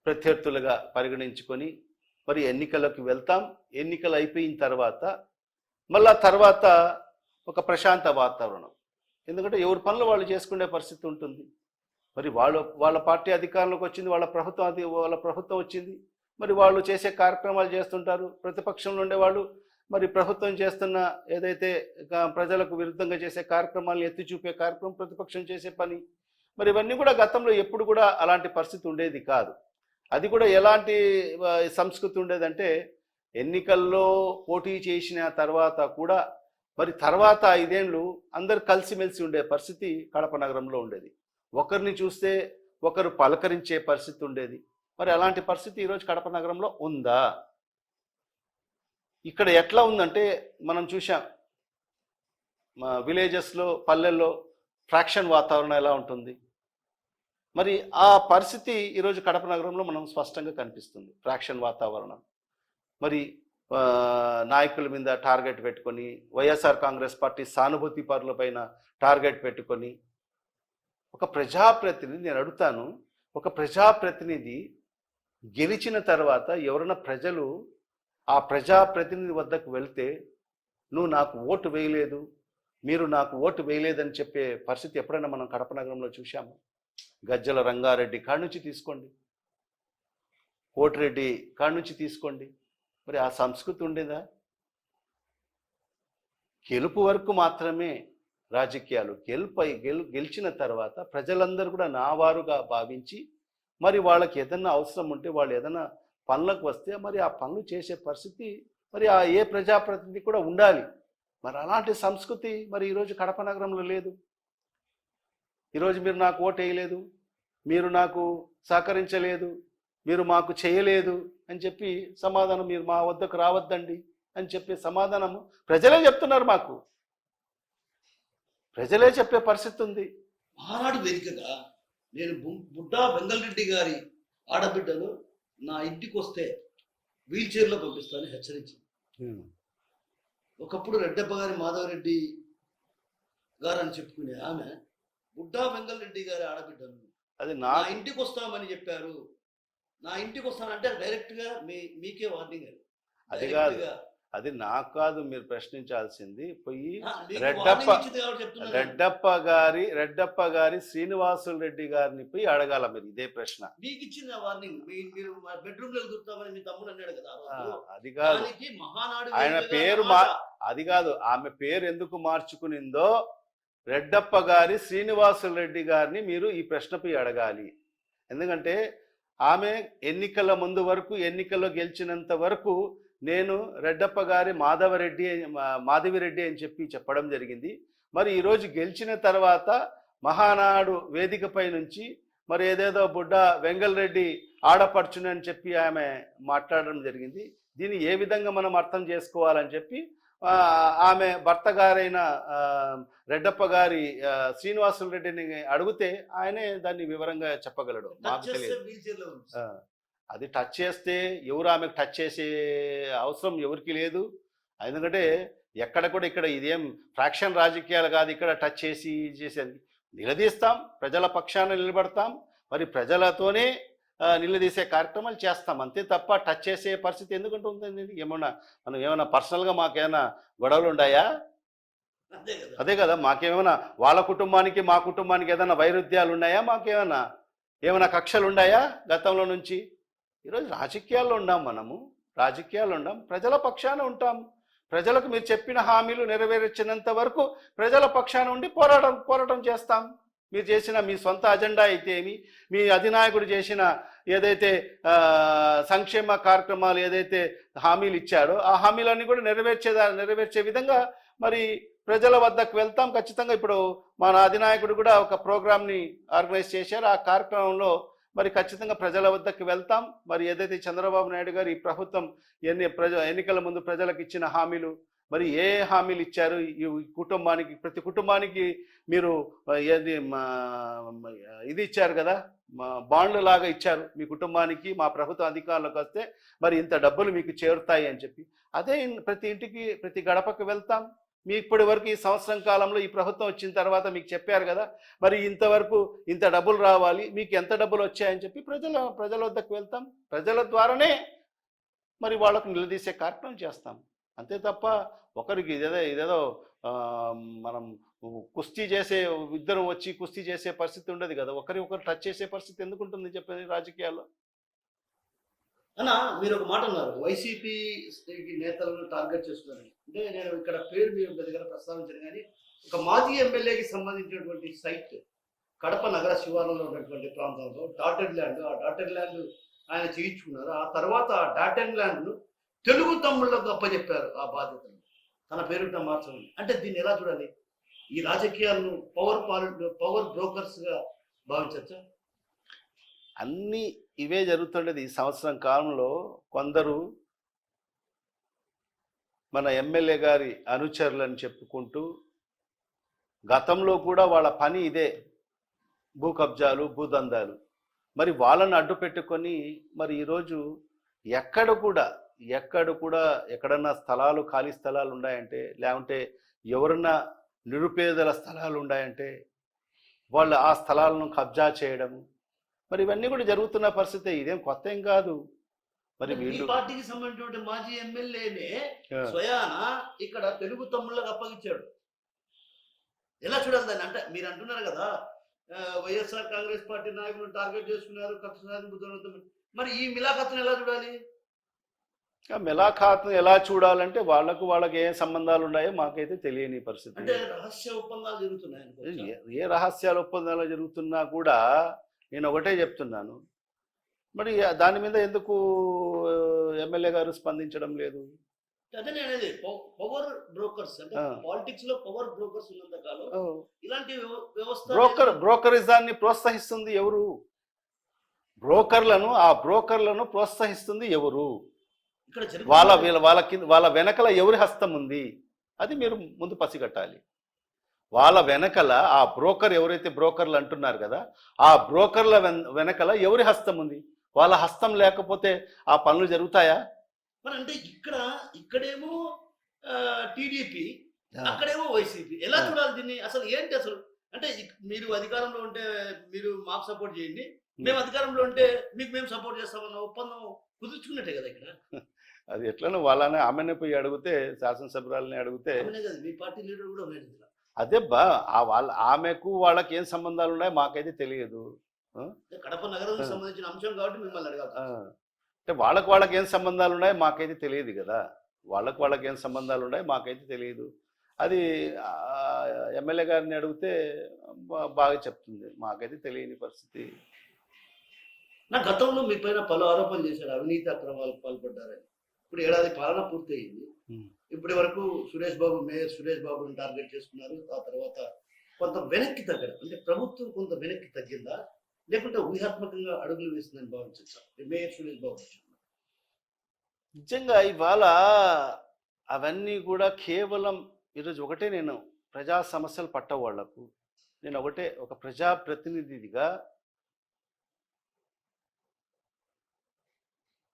ప్రత్యర్థులుగా పరిగణించుకొని మరి ఎన్నికలకు వెళ్తాం. ఎన్నికలు అయిపోయిన తర్వాత ఒక ప్రశాంత వాతావరణం, ఎందుకంటే ఎవరి పనులు వాళ్ళు చేసుకునే పరిస్థితి ఉంటుంది. మరి వాళ్ళ పార్టీ అధికారంలోకి వచ్చింది, వాళ్ళ ప్రభుత్వం వచ్చింది, మరి వాళ్ళు చేసే కార్యక్రమాలు చేస్తుంటారు. ప్రతిపక్షంలో ఉండేవాళ్ళు మరి ప్రభుత్వం చేస్తున్న ఏదైతే ప్రజలకు విరుద్ధంగా చేసే కార్యక్రమాలను ఎత్తి చూపే కార్యక్రమం ప్రతిపక్షం చేసే పని. మరి ఇవన్నీ కూడా గతంలో ఎప్పుడు కూడా అలాంటి పరిస్థితి ఉండేది కాదు. అది కూడా ఎలాంటి సంస్కృతి ఉండేదంటే ఎన్నికల్లో పోటీ చేసిన తర్వాత కూడా మరి తర్వాత 5 ఏళ్ళు అందరు కలిసిమెలిసి ఉండే పరిస్థితి కడప నగరంలో ఉండేది. ఒకరిని చూస్తే ఒకరు పలకరించే పరిస్థితి ఉండేది. మరి అలాంటి పరిస్థితి ఈరోజు కడప నగరంలో ఉందా? ఇక్కడ ఎట్లా ఉందంటే మనం చూసాం, మా విలేజెస్లో, పల్లెల్లో ఫ్రాక్షన్ వాతావరణం ఎలా ఉంటుంది. మరి ఆ పరిస్థితి ఈరోజు కడప నగరంలో మనం స్పష్టంగా కనిపిస్తుంది. ఫ్రాక్షన్ వాతావరణం. మరి నాయకుల మీద టార్గెట్ పెట్టుకొని, వైఎస్ఆర్ కాంగ్రెస్ పార్టీ సానుభూతి పరుల పైన టార్గెట్ పెట్టుకొని, ఒక ప్రజాప్రతినిధి, నేను అడుగుతాను, ఒక ప్రజాప్రతినిధి గెలిచిన తర్వాత ఎవరైనా ప్రజలు ఆ ప్రజాప్రతినిధి వద్దకు వెళ్తే, నువ్వు నాకు ఓటు వేయలేదు, మీరు నాకు ఓటు వేయలేదని చెప్పే పరిస్థితి ఎప్పుడైనా మనం కడప నగరంలో చూశాము? గజ్జల రంగారెడ్డి కాడి నుంచి తీసుకోండి, కోటిరెడ్డి కాడి నుంచి తీసుకోండి. మరి ఆ సంస్కృతి ఉండేదా? గెలుపు వరకు మాత్రమే రాజకీయాలు. గెలిచిన తర్వాత ప్రజలందరూ కూడా నా వారుగా భావించి, మరి వాళ్ళకి ఏదన్నా అవసరం ఉంటే, వాళ్ళు ఏదైనా పనులకు వస్తే మరి ఆ పనులు చేసే పరిస్థితి మరి ఆ ఏ ప్రజాప్రతినిధి కూడా ఉండాలి. మరి అలాంటి సంస్కృతి మరి ఈరోజు కడప నగరంలో లేదు. ఈరోజు మీరు నాకు ఓటు వేయలేదు, మీరు నాకు సహకరించలేదు, మీరు మాకు చేయలేదు అని చెప్పి సమాధానం, మీరు మా వద్దకు రావద్దండి అని చెప్పే సమాధానము ప్రజలే చెప్తున్నారు. మాకు ప్రజలే చెప్పే పరిస్థితి ఉంది. మహానాడు వేదికగా నేను బుడ్డా వెంగళరెడ్డి గారి ఆడబిడ్డను నా ఇంటికి వస్తే వీల్ చైర్లో పంపిస్తానని హెచ్చరించింది. ఒకప్పుడు రెడ్డప్ప గారి మాధవరెడ్డి గారు అని చెప్పుకునే ఆమె బుడ్డా వెంగళరెడ్డి గారి ఆడబిడ్డను అది నా ఇంటికి వస్తామని చెప్పారు. నా ఇంటికి వస్తానంటే డైరెక్ట్గా మీకే వార్నింగ్. అది కాదు, అది నాకు కాదు మీరు ప్రశ్నించాల్సింది. పోయి రెడ్డప్ప గారి శ్రీనివాసులు రెడ్డి గారిని పోయి అడగాల మీరు ఇదే ప్రశ్న. మీకు ఇచ్చిన వార్నింగ్, మీరు బెడ్రూమ్ లో దొరుకుతామని మీ తమ్ముడు అన్నాడు కదా. అది కాదు, ఆయన పేరు అది కాదు, ఆమె పేరు ఎందుకు మార్చుకునిందో రెడ్డప్ప గారి శ్రీనివాసులు రెడ్డి గారిని మీరు ఈ ప్రశ్నపై అడగాలి. ఎందుకంటే ఆమె ఎన్నికల ముందు వరకు, ఎన్నికల్లో గెలిచినంత వరకు నేను రెడ్డప్ప గారి మాధవిరెడ్డి అని చెప్పడం జరిగింది. మరి ఈరోజు గెలిచిన తర్వాత మహానాడు వేదికపై నుంచి మరి ఏదేదో బుడ్డ వెంగళరెడ్డి ఆడపడుచునని చెప్పి ఆమె మాట్లాడడం జరిగింది. దీన్ని ఏ విధంగా మనం అర్థం చేసుకోవాలని చెప్పి ఆమె భర్త గారైన రెడ్డప్ప గారి శ్రీనివాసులు రెడ్డిని అడిగితే ఆయనే దాన్ని వివరంగా చెప్పగలడు. మాకు తెలియదు. అది టచ్ చేస్తే ఎవరు ఆమెకు టచ్ చేసే అవసరం ఎవరికి లేదు. ఎందుకంటే ఎక్కడ కూడా ఇక్కడ ఇదేం ఫ్రాక్షన్ రాజకీయాలు కాదు. ఇక్కడ టచ్ చేసేది నిలదీస్తాం, ప్రజల పక్షాన నిలబడతాం, మరి ప్రజలతోనే నిలదీసే కార్యక్రమాలు చేస్తాం, అంతే తప్ప టచ్ చేసే పరిస్థితి ఎందుకంటే ఉంటుంది. మనం ఏమైనా పర్సనల్గా మాకేమైనా గొడవలు ఉన్నాయా? అదే కదా, మాకేమైనా వాళ్ళ కుటుంబానికి మా కుటుంబానికి ఏదైనా వైరుధ్యాలు ఉన్నాయా? ఏమైనా కక్షలు ఉన్నాయా గతంలో నుంచి? ఈరోజు రాజకీయాల్లో ఉన్నాం, రాజకీయాల్లో ఉన్నాం, ప్రజల పక్షాన ఉంటాం. ప్రజలకు మీరు చెప్పిన హామీలు నెరవేర్చినంత వరకు ప్రజల పక్షాన ఉండి పోరాటం చేస్తాం. మీరు చేసిన మీ సొంత అజెండా అయితే ఏమి, మీ అధినాయకుడు చేసిన ఏదైతే సంక్షేమ కార్యక్రమాలు ఏదైతే హామీలు ఇచ్చాడో ఆ హామీలన్నీ కూడా నెరవేర్చే విధంగా మరి ప్రజల వద్దకు వెళ్తాం ఖచ్చితంగా. ఇప్పుడు మన అధినాయకుడు కూడా ఒక ప్రోగ్రామ్ని ఆర్గనైజ్ చేశారు. ఆ కార్యక్రమంలో మరి ఖచ్చితంగా ప్రజల వద్దకు వెళ్తాం. మరి ఏదైతే చంద్రబాబు నాయుడు గారు ఈ ప్రభుత్వం ఎన్నికల ముందు ప్రజలకు ఇచ్చిన హామీలు, మరి ఏ హామీలు ఇచ్చారు ఈ కుటుంబానికి, ప్రతి కుటుంబానికి మీరు ఇది ఇచ్చారు కదా, బాండ్లు లాగా ఇచ్చారు మీ కుటుంబానికి, మా ప్రభుత్వం అధికారంలోకి వస్తే మరి ఇంత డబ్బులు మీకు చేరుతాయి అని చెప్పి. అదే ప్రతి ఇంటికి ప్రతి గడపకు వెళ్తాం. మీ ఇప్పటి వరకు ఈ సంవత్సరం కాలంలో ఈ ప్రభుత్వం వచ్చిన తర్వాత మీకు చెప్పారు కదా, మరి ఇంతవరకు ఇంత డబ్బులు రావాలి, మీకు ఎంత డబ్బులు వచ్చాయని చెప్పి ప్రజల వద్దకు వెళ్తాం. ప్రజల ద్వారానే మరి వాళ్ళకు నిలదీసే కార్యక్రమం చేస్తాం, అంతే తప్ప ఒకరికి ఇదేదో మనం కుస్తీ చేసే ఇద్దరు వచ్చి కుస్తీ చేసే పరిస్థితి ఉండదు కదా. ఒకరు టచ్ చేసే పరిస్థితి ఎందుకు ఉంటుంది చెప్పేది రాజకీయాల్లో? అన్న మీరు ఒక మాట అన్నారు, వైసీపీ నేతలను టార్గెట్ చేస్తున్నారని. అంటే నేను ఇక్కడ పేరు మీరు దగ్గర ప్రస్తావించాను, కానీ ఒక మాజీ ఎమ్మెల్యేకి సంబంధించినటువంటి సైట్ కడప నగర శివార్లలో ఉన్నటువంటి ప్రాంతంలో డాటెడ్ ల్యాండ్, ఆ డాటెడ్ ల్యాండ్ ఆయన చేయించుకున్నారు. ఆ తర్వాత ఆ డాటెడ్ ల్యాండ్ను తెలుగు తమ్ముళ్లకు అప్పచెప్పారు ఆ బాధ్యతను. తన పేరుట మార్చమని. అంటే దీన్ని ఎలా చూడాలి? ఈ రాజకీయాలను పవర్ బ్రోకర్స్ గా భావించచ్చా? అన్నీ ఇవే జరుగుతుండేది. ఈ సంవత్సరం కాలంలో కొందరు మన ఎమ్మెల్యే గారి అనుచరులని చెప్పుకుంటూ గతంలో కూడా వాళ్ళ పని ఇదే, భూ కబ్జాలు, భూదందాలు. మరి వాళ్ళని అడ్డు పెట్టుకొని మరి ఈరోజు ఎక్కడ కూడా ఎక్కడన్నా స్థలాలు, ఖాళీ స్థలాలు ఉన్నాయంటే, లేకుంటే ఎవరన్నా నిరుపేదల స్థలాలు ఉన్నాయంటే వాళ్ళు ఆ స్థలాలను కబ్జా చేయడము, మరి ఇవన్నీ కూడా జరుగుతున్న పరిస్థితి. ఇదేం కొత్త ఏం కాదు. మరి మీ వీళ్ళు పార్టీకి సంబంధించిన మాజీ ఎమ్మెల్యేనే స్వయాన ఇక్కడ తెలుగు తమ్ముళ్ళకి అప్పగించాడు. ఎలా చూడాలి దాన్ని? అంటే మీరు అంటున్నారు కదా, వైఎస్ఆర్ కాంగ్రెస్ పార్టీ నాయకులను టార్గెట్ చేసుకున్నారు, కక్ష సాధింపు. మరి ఈ మిలాఖత్ను ఎలా చూడాలి? మిలాఖాత్ను ఎలా చూడాలంటే వాళ్ళకి ఏ సంబంధాలు ఉన్నాయో మాకైతే తెలియని పరిస్థితి. అంటే రహస్య ఒప్పందాలు జరుగుతున్నాయి. ఏ రహస్యాల ఒప్పందాలు జరుగుతున్నా కూడా నేను ఒకటే చెప్తున్నాను, మరి దాని మీద ఎందుకు ఎమ్మెల్యే గారు స్పందించడం లేదు? అదే నేనేది పవర్ బ్రోకర్స్, అంటే పాలిటిక్స్ లో పవర్ బ్రోకర్స్ ఉన్నంత కాలం ఇలాంటి వ్యవస్థ బ్రోకరిజాన్ని ప్రోత్సహిస్తుంది ఎవరు? బ్రోకర్లను ప్రోత్సహిస్తుంది ఎవరు? వాళ్ళ వెనకల ఎవరి హస్తం ఉంది? అది మీరు ముందు పసిగట్టాలి. వాళ్ళ వెనకల ఆ బ్రోకర్, ఎవరైతే బ్రోకర్లు అంటున్నారు కదా, ఆ బ్రోకర్ల వెనకల ఎవరి హస్తం ఉంది? వాళ్ళ హస్తం లేకపోతే ఆ పనులు జరుగుతాయా? మరి అంటే ఇక్కడేమో టీడీపీ, అక్కడేమో వైసీపీ. ఎలా చూడాలి దీన్ని? అసలు ఏంటి అసలు? అంటే మీరు అధికారంలో ఉంటే మీరు మాకు సపోర్ట్ చేయండి, మేము అధికారంలో ఉంటే మీకు మేము సపోర్ట్ చేస్తామన్న ఒప్పందం కుదుర్చుకున్నట్టే కదా ఇక్కడ. అది ఎట్లనో వాళ్ళని ఆమెనే పోయి అడిగితే, శాసనసభ్యురాలని అడిగితే, మీ పార్టీ లీడర్ కూడా ఉన్నాడు. అదే ఆమెకు వాళ్ళకి ఏం సంబంధాలు ఉన్నాయో మాకైతే తెలియదు. కడప నగరానికి సంబంధించిన అంశం కాబట్టి మిమ్మల్ని అడగాలి. అంటే వాళ్ళకి ఏం సంబంధాలు ఉన్నాయో మాకైతే తెలియదు కదా. వాళ్ళకి ఏం సంబంధాలు ఉన్నాయో మాకైతే తెలియదు. అది ఎమ్మెల్యే గారిని అడిగితే బాగా చెప్తుంది. మాకైతే తెలియని పరిస్థితి. నా గతంలో మీ పైన పలు ఆరోపణలు చేశారు, అవినీతి అక్రమాలకు పాల్పడ్డారని. ఇప్పుడు ఏడాది పాలన పూర్తయింది. ఇప్పటి వరకు మేయర్ సురేష్ బాబుని టార్గెట్ చేసుకున్నారు. ఆ తర్వాత కొంత వెనక్కి తగ్గడం, అంటే ప్రభుత్వం కొంత వెనక్కి తగ్గిందా, లేకుంటే ఊహాత్మకంగా అడుగులు వేస్తుందని భావించచ్చా మేయర్ సురేష్ బాబు? నిజంగా ఇవాళ అవన్నీ కూడా కేవలం ఈరోజు ఒకటే, నేను ప్రజా సమస్యలు పట్టవాళ్లకు నేను ఒక ప్రజాప్రతినిధిగా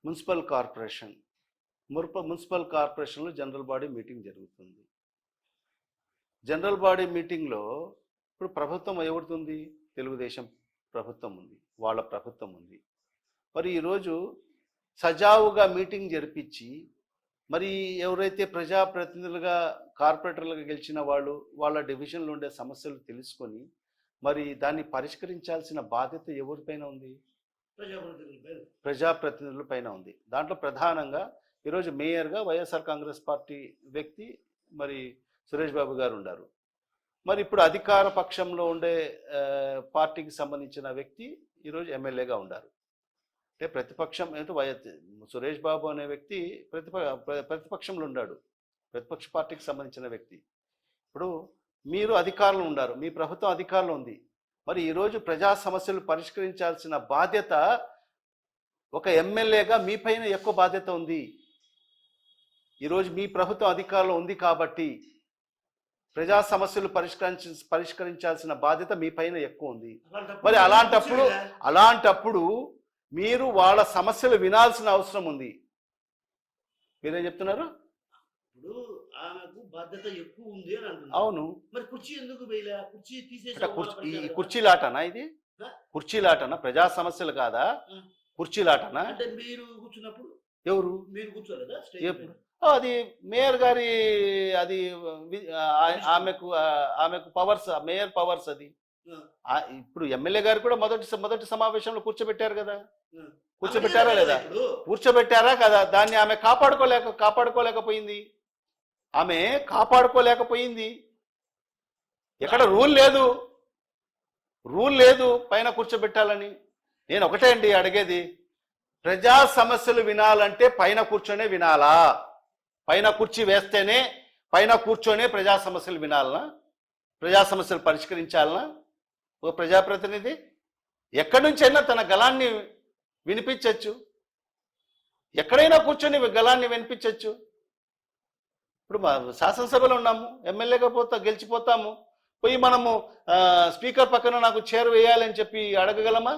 మున్సిపల్ కార్పొరేషన్లో జనరల్ బాడీ మీటింగ్ జరుగుతుంది. జనరల్ బాడీ మీటింగ్లో ఇప్పుడు ప్రభుత్వం ఎవరుతుంది? తెలుగుదేశం ప్రభుత్వం ఉంది, వాళ్ళ ప్రభుత్వం ఉంది. మరి ఈరోజు సజావుగా మీటింగ్ జరిపించి, మరి ఎవరైతే ప్రజాప్రతినిధులుగా కార్పొరేటర్లుగా గెలిచిన వాళ్ళ డివిజన్లో ఉండే సమస్యలు తెలుసుకొని మరి దాన్ని పరిష్కరించాల్సిన బాధ్యత ఎవరిపైన ఉంది? ప్రజాప్రతినిధుల పైన ఉంది. దాంట్లో ప్రధానంగా ఈరోజు మేయర్గా వైఎస్ఆర్ కాంగ్రెస్ పార్టీ వ్యక్తి మరి సురేష్ బాబు గారు ఉన్నారు. మరి ఇప్పుడు అధికార పక్షంలో ఉండే పార్టీకి సంబంధించిన వ్యక్తి ఈరోజు ఎమ్మెల్యేగా ఉన్నారు. అంటే ప్రతిపక్షం సురేష్ బాబు అనే వ్యక్తి ప్రతిపక్షంలో ఉన్నాడు, ప్రతిపక్ష పార్టీకి సంబంధించిన వ్యక్తి. ఇప్పుడు మీరు అధికారంలో ఉన్నారు, మీ ప్రభుత్వం అధికారంలో ఉంది. మరి ఈరోజు ప్రజా సమస్యలు పరిష్కరించాల్సిన బాధ్యత ఒక ఎమ్మెల్యేగా మీ పైన ఎక్కువ బాధ్యత ఉంది. ఈరోజు మీ ప్రభుత్వం అధికారంలో ఉంది కాబట్టి ప్రజా సమస్యలు పరిష్కరించాల్సిన బాధ్యత మీ పైన ఎక్కువ ఉంది. మరి అలాంటప్పుడు మీరు వాళ్ళ సమస్యలు వినాల్సిన అవసరం ఉంది. మీరేం చెప్తున్నారు? ఇప్పుడు ఆమెకు బాధ్యత ఎక్కువ ఉంది అని అంటున్నారు. అవును, మరి కుర్చీ ఎందుకు వేయలే? కుర్చీ తీసేసి కుర్చీలాటనా? ఇది కుర్చీలాటనా? ప్రజా సమస్యలు కాదా? కుర్చీలాటనా? అంటే మీరు కూర్చున్నప్పుడు ఎవరు? మీరు కూర్చోలేదా? అది మేయర్ గారి, అది ఆమెకు పవర్స్, మేయర్ పవర్స్. అది ఇప్పుడు ఎమ్మెల్యే గారు కూడా మొదటి సమావేశంలో కూర్చోబెట్టారు కదా. కూర్చోబెట్టారా లేదా? కూర్చోబెట్టారా కదా. దాన్ని ఆమె కాపాడుకోలేకపోయింది. ఎక్కడ రూల్ లేదు పైన కూర్చోబెట్టాలని. నేను ఒకటే అండి అడిగేది, ప్రజా సమస్యలు వినాలంటే పైన కూర్చొనే వినాలా? పైన కుర్చీ వేస్తేనే పైన కూర్చొనే ప్రజా సమస్యలు వినాలనా, ప్రజా సమస్యలు పరిష్కరించాలనా ఒక ప్రజాప్రతినిధి? ఎక్కడి నుంచైనా తన గళాన్ని వినిపించవచ్చు, ఎక్కడైనా కూర్చొని గళాన్ని వినిపించవచ్చు. ఇప్పుడు మా శాసనసభలో ఉన్నాము, ఎమ్మెల్యేగా గెలిచిపోతాము, పోయి మనము స్పీకర్ పక్కన నాకు చైర్ వేయాలని చెప్పి అడగగలమా?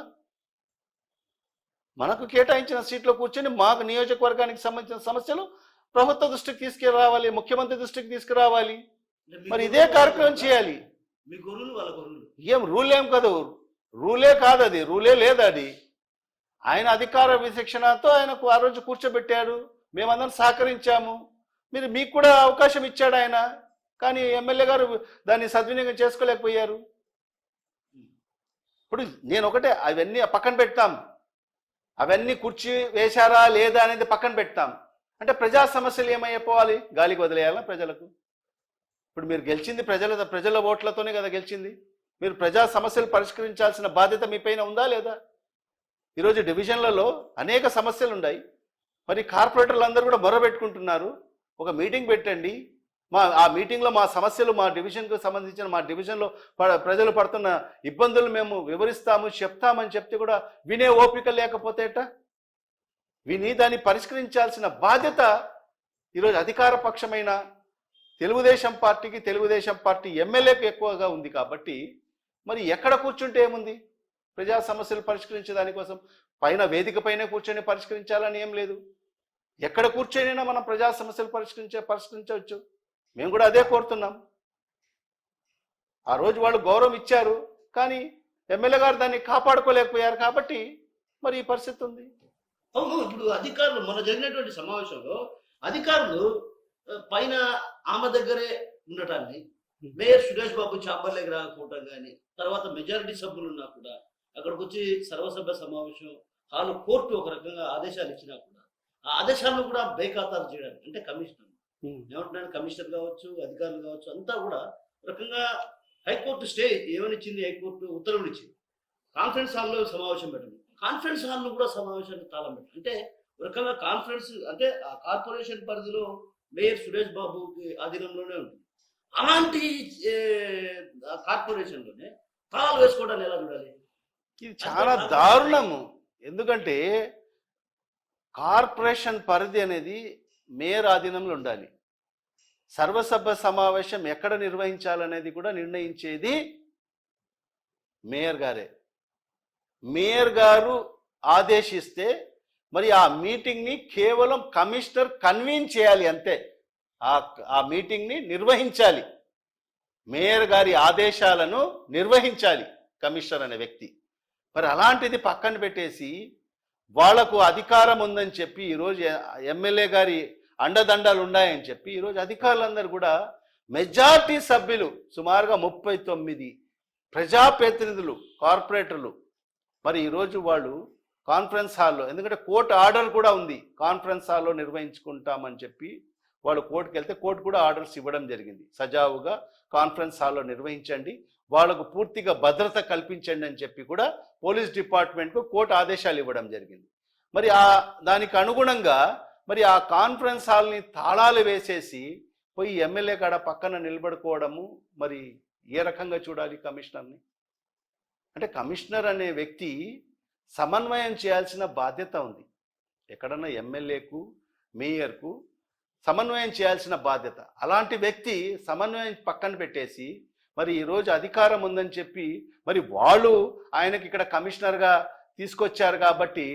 మనకు కేటాయించిన సీట్లో కూర్చొని మాకు నియోజకవర్గానికి సంబంధించిన సమస్యలు ప్రభుత్వ దృష్టికి తీసుకురావాలి, ముఖ్యమంత్రి దృష్టికి తీసుకురావాలి. మరి ఇదే కార్యక్రమం చేయాలి. మీ గొర్రెలు వాళ్ళ గొర్రెలు ఏం రూల్ ఏం కాదు, రూలే కాదు, అది రూలే లేదు. అది ఆయన అధికార విశిక్షణతో ఆయనకు ఆ రోజు కూర్చోబెట్టారు, మేమందరం సహకరించాము. మీకు కూడా అవకాశం ఇచ్చాడు ఆయన, కానీ ఎమ్మెల్యే గారు దాన్ని సద్వినియోగం చేసుకోలేకపోయారు. ఇప్పుడు నేను ఒకటే, అవన్నీ పక్కన పెడతాం, అవన్నీ కుర్చీ వేశారా లేదా అనేది పక్కన పెడతాం. అంటే ప్రజా సమస్యలు ఏమైపోవాలి, గాలికి వదిలేయాలా ప్రజలకు? ఇప్పుడు మీరు గెలిచింది ప్రజల ఓట్లతోనే కదా గెలిచింది. మీరు ప్రజా సమస్యలు పరిష్కరించాల్సిన బాధ్యత మీ పైన ఉందా లేదా? ఈరోజు డివిజన్లలో అనేక సమస్యలు ఉన్నాయి. మరి కార్పొరేటర్లు అందరూ కూడా మొరబెట్టుకుంటున్నారు. ఒక మీటింగ్ పెట్టండి, ఆ మీటింగ్లో మా సమస్యలు, మా డివిజన్కు సంబంధించిన మా డివిజన్లో ప్రజలు పడుతున్న ఇబ్బందులు మేము వివరిస్తాము, చెప్తామని చెప్తే కూడా వినే ఓపిక లేకపోతే విని దాన్ని పరిష్కరించాల్సిన బాధ్యత ఈరోజు అధికార పక్షమైన తెలుగుదేశం పార్టీకి, తెలుగుదేశం పార్టీ ఎమ్మెల్యేకు ఎక్కువగా ఉంది. కాబట్టి మరి ఎక్కడ కూర్చుంటే ఏముంది? ప్రజా సమస్యలు పరిష్కరించే దానికోసం పైన వేదిక పైన కూర్చొని పరిష్కరించాలని ఏం లేదు. ఎక్కడ కూర్చొనైనా మనం ప్రజా సమస్యలు పరిష్కరించవచ్చు. మేము కూడా అదే కోరుతున్నాం. ఆ రోజు వాళ్ళు గౌరవం ఇచ్చారు, కానీ ఎమ్మెల్యే గారు దాన్ని కాపాడుకోలేకపోయారు. కాబట్టి మరి ఈ పరిస్థితి ఉంది. అవును, ఇప్పుడు అధికారులు మొన్న జరిగినటువంటి సమావేశంలో అధికారులు పైన ఆమె దగ్గరే ఉండటాన్ని, మేయర్ సురేష్ బాబు చాంబర్లోకి రాకపోవటం కానీ, తర్వాత మెజారిటీ సభ్యులు ఉన్నా కూడా అక్కడికి వచ్చి సర్వసభ్య సమావేశం హాలు కోర్టు ఒక రకంగా ఆదేశాలు ఇచ్చినా కూడా ఆ ఆదేశాలను కూడా బేఖాతారు చేయడానికి, అంటే కమిషనర్ ఏమంటున్నాను, కమిషనర్ కావచ్చు, అధికారులు కావచ్చు, అంతా కూడా రకంగా హైకోర్టు స్టే ఏమనిచ్చింది, హైకోర్టు ఉత్తర్వులు ఇచ్చింది, కాన్ఫరెన్స్ హాల్లో సమావేశం పెట్టండి, కాన్ఫరెన్స్ హాల్ను కూడా సమావేశాన్ని తాళం పెట్టండి. అంటే ఒక రకంగా కాన్ఫరెన్స్ అంటే ఆ కార్పొరేషన్ పరిధిలో మేయర్ సురేష్ బాబుకి ఆధీనంలోనే ఉంటుంది. అలాంటి కార్పొరేషన్లోనే తాళాలు వేసుకోవడాన్ని ఎలా చూడాలి? ఇది చాలా దారుణము. ఎందుకంటే కార్పొరేషన్ పరిధి అనేది మేయర్ ఆధీనంలో ఉండాలి. సర్వసభ్య సమావేశం ఎక్కడ నిర్వహించాలనేది కూడా నిర్ణయించేది మేయర్ గారే. మేయర్ గారు ఆదేశిస్తే మరి ఆ మీటింగ్ని కేవలం కమిషనర్ కన్వీన్ చేయాలి, అంతే. ఆ మీటింగ్ని నిర్వహించాలి, మేయర్ గారి ఆదేశాలను నిర్వహించాలి కమిషనర్ అనే వ్యక్తి. మరి అలాంటిది పక్కన పెట్టేసి వాళ్లకు అధికారం ఉందని చెప్పి ఈరోజు ఎమ్మెల్యే గారి అండదండాలు ఉన్నాయని చెప్పి ఈరోజు అధికారులందరూ కూడా మెజార్టీ సభ్యులు సుమారుగా 39 ప్రజాప్రతినిధులు, కార్పొరేటర్లు మరి ఈరోజు వాళ్ళు కాన్ఫరెన్స్ హాల్లో, ఎందుకంటే కోర్టు ఆర్డర్ కూడా ఉంది, కాన్ఫరెన్స్ హాల్లో నిర్వహించుకుంటామని చెప్పి వాళ్ళు కోర్టుకు వెళ్తే కోర్టు కూడా ఆర్డర్స్ ఇవ్వడం జరిగింది. సజావుగా కాన్ఫరెన్స్ హాల్లో నిర్వహించండి, వాళ్లకు పూర్తిగా భద్రత కల్పించండి అని చెప్పి కూడా పోలీస్ డిపార్ట్మెంట్కు కోర్టు ఆదేశాలు ఇవ్వడం జరిగింది. మరి దానికి అనుగుణంగా మరి ఆ కాన్ఫరెన్స్ హాల్ని తాళాలు వేసేసి పోయి ఎమ్మెల్యే కాడ పక్కన నిలబడుకోవడము మరి ఏ రకంగా చూడాలి కమిషనర్ని? అంటే కమిషనర్ అనే వ్యక్తి సమన్వయం చేయాల్సిన బాధ్యత ఉంది. ఎక్కడన్నా ఎమ్మెల్యేకు, మేయర్కు సమన్వయం చేయాల్సిన బాధ్యత. అలాంటి వ్యక్తి సమన్వయం పక్కన పెట్టేసి మరి ఈరోజు అధికారం ఉందని చెప్పి మరి వాళ్ళు ఆయనకి ఇక్కడ కమిషనర్గా తీసుకొచ్చారు కాబట్టి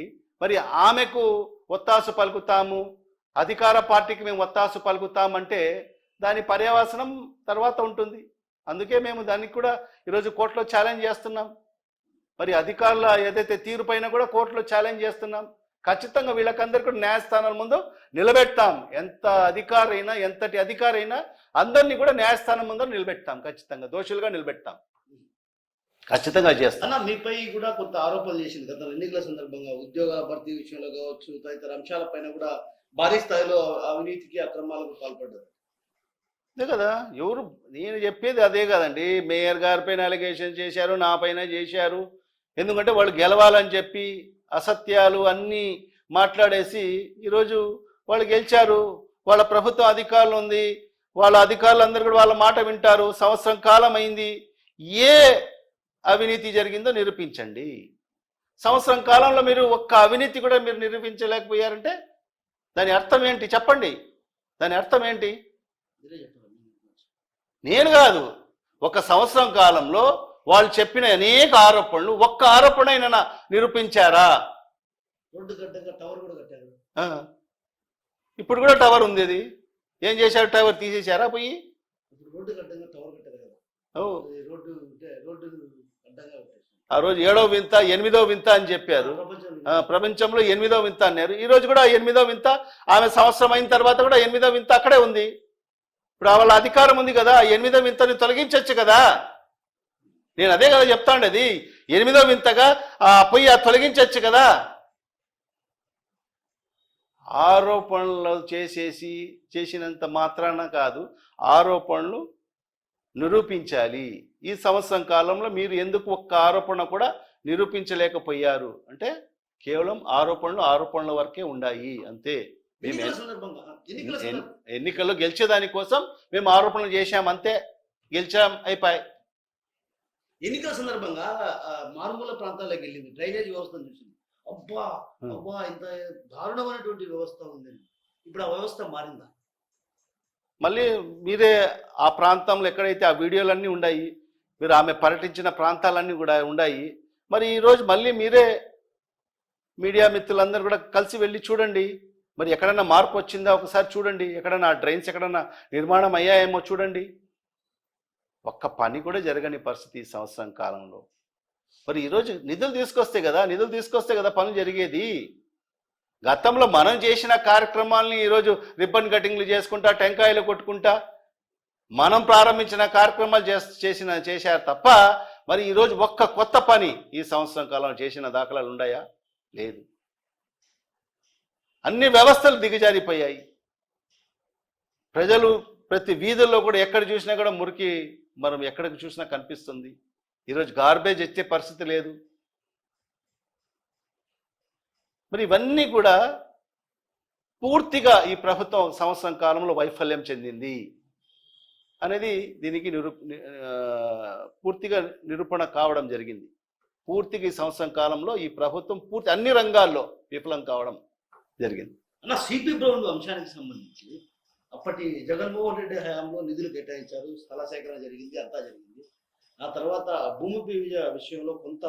మరి ఆమెకు ఒత్తాసు పలుకుతాము, అధికార పార్టీకి మేము ఒత్తాసు పలుకుతామంటే దాని పర్యవసనం తర్వాత ఉంటుంది. అందుకే మేము దానికి కూడా ఈరోజు కోర్టులో ఛాలెంజ్ చేస్తున్నాం. మరి అధికారుల ఏదైతే తీరు పైన కూడా కోర్టులో ఛాలెంజ్ చేస్తున్నాం. ఖచ్చితంగా వీళ్ళకందరికీ కూడా న్యాయస్థానాల ముందు నిలబెడతాం. ఎంతటి అధికారైనా అందరినీ కూడా న్యాయస్థానం ముందు నిలబెడతాం, ఖచ్చితంగా దోషులుగా నిలబెడతాం, ఖచ్చితంగా చేస్తాం. అన్న, మీపై కూడా కొంత ఆరోపణలు చేసింది గత ఎన్నికల సందర్భంగా, ఉద్యోగాల భర్తీ విషయంలో కావచ్చు, తదితర అంశాలపైన కూడా భారీ స్థాయిలో అవినీతికి, అక్రమాలకు పాల్పడ్డారు. అదే కదా, నేను చెప్పేది అదే కదండి. మేయర్ గారి పైన అలిగేషన్ చేశారు, నా పైన చేశారు. ఎందుకంటే వాళ్ళు గెలవాలని చెప్పి అసత్యాలు అన్నీ మాట్లాడేసి ఈరోజు వాళ్ళు గెలిచారు, వాళ్ళ ప్రభుత్వ అధికారులు ఉంది, వాళ్ళ అధికారులందరూ కూడా వాళ్ళ మాట వింటారు. సంవత్సరం కాలం అయింది, ఏ అవినీతి జరిగిందో నిరూపించండి. సంవత్సరం కాలంలో మీరు ఒక్క అవినీతి కూడా మీరు నిరూపించలేకపోయారంటే దాని అర్థం ఏంటి చెప్పండి? దాని అర్థం ఏంటి? నేను కాదు, ఒక సంవత్సరం కాలంలో వాళ్ళు చెప్పిన అనేక ఆరోపణలు ఒక్క ఆరోపణ అయినా నిరూపించారా? రోడ్డు గడ్డగా టవర్ కూడా కట్టారు. ఇప్పుడు కూడా టవర్ ఉంది. అది ఏం చేశారు? టవర్ తీసేశారా పోయి? రోడ్డు గడ్డగా టవర్ కట్టారు కదా. రోడ్డు గడ్డగా ఆ రోజు 7వ వింత 8వ వింత అని చెప్పారు. ప్రపంచంలో 8వ వింత అన్నారు. ఈ రోజు కూడా 8వ వింత. ఆమె సంవత్సరం అయిన తర్వాత కూడా 8వ వింత అక్కడే ఉంది. ఇప్పుడు వాళ్ళ అధికారం ఉంది కదా, 8వ వింతని తొలగించవచ్చు కదా. నేను అదే కదా చెప్తాండేది. 8వ వింతగా పోయి తొలగించవచ్చు కదా. ఆరోపణలు చేసినంత మాత్రాన కాదు, ఆరోపణలు నిరూపించాలి. ఈ సంవత్సరం కాలంలో మీరు ఎందుకు ఒక్క ఆరోపణ కూడా నిరూపించలేకపోయారు అంటే కేవలం ఆరోపణల వరకే ఉన్నాయి అంతే. ఎన్నికల్లో గెలిచేదానికోసం మేము ఆరోపణలు చేశాం అంతే, గెలిచాం, అయిపోయి. ఎన్నికల సందర్భంగా మారుమూల ప్రాంతాల్లోకి వెళ్ళింది, డ్రైనేజ్ వ్యవస్థను చూసింది. అబ్బా ఇంత దారుణమైనటువంటి వ్యవస్థ ఉందండి. ఇప్పుడు ఆ వ్యవస్థ మారిందా? మళ్ళీ మీరే ఆ ప్రాంతంలో ఎక్కడైతే ఆ వీడియోలన్నీ ఉన్నాయి, మీరు ఆమె పర్యటించిన ప్రాంతాలన్నీ కూడా ఉన్నాయి. మరి ఈరోజు మళ్ళీ మీరే మీడియా మిత్రులందరూ కూడా కలిసి వెళ్ళి చూడండి. మరి ఎక్కడన్నా మార్పు వచ్చిందా ఒకసారి చూడండి. ఎక్కడన్నా డ్రైన్స్ ఎక్కడన్నా నిర్మాణం అయ్యాయేమో చూడండి. ఒక్క పని కూడా జరగని పరిస్థితి ఈ సంవత్సరం కాలంలో. మరి ఈరోజు నిధులు తీసుకొస్తే కదా పనులు జరిగేది. గతంలో మనం చేసిన కార్యక్రమాలని ఈరోజు రిబ్బన్ కటింగ్లు చేసుకుంటా, టెంకాయలు కొట్టుకుంటా మనం ప్రారంభించిన కార్యక్రమాలు చేశారు తప్ప మరి ఈరోజు ఒక్క కొత్త పని ఈ సంవత్సరం కాలంలో చేసిన దాఖలాలు ఉన్నాయా? లేదు. అన్ని వ్యవస్థలు దిగజారిపోయాయి. ప్రజలు ప్రతి వీధుల్లో కూడా ఎక్కడ చూసినా కూడా మురికి మనం ఎక్కడికి చూసినా కనిపిస్తుంది. ఈరోజు గార్బేజ్ ఎత్తే పరిస్థితి లేదు. మరి ఇవన్నీ కూడా పూర్తిగా ఈ ప్రభుత్వం సంవత్సరం కాలంలో వైఫల్యం చెందింది అనేది దీనికి పూర్తిగా నిరూపణ కావడం జరిగింది. పూర్తిగా ఈ సంవత్సరం కాలంలో ఈ ప్రభుత్వం పూర్తి అన్ని రంగాల్లో విఫలం కావడం జరిగింది. అన్న, సిపి బ్రౌన్ అంశానికి సంబంధించి అప్పటి జగన్మోహన్ రెడ్డి హయాంలో నిధులు కేటాయించారు, స్థల సేకరణ జరిగింది, అంతా జరిగింది. ఆ తర్వాత భూమి పూజ విషయంలో కొంత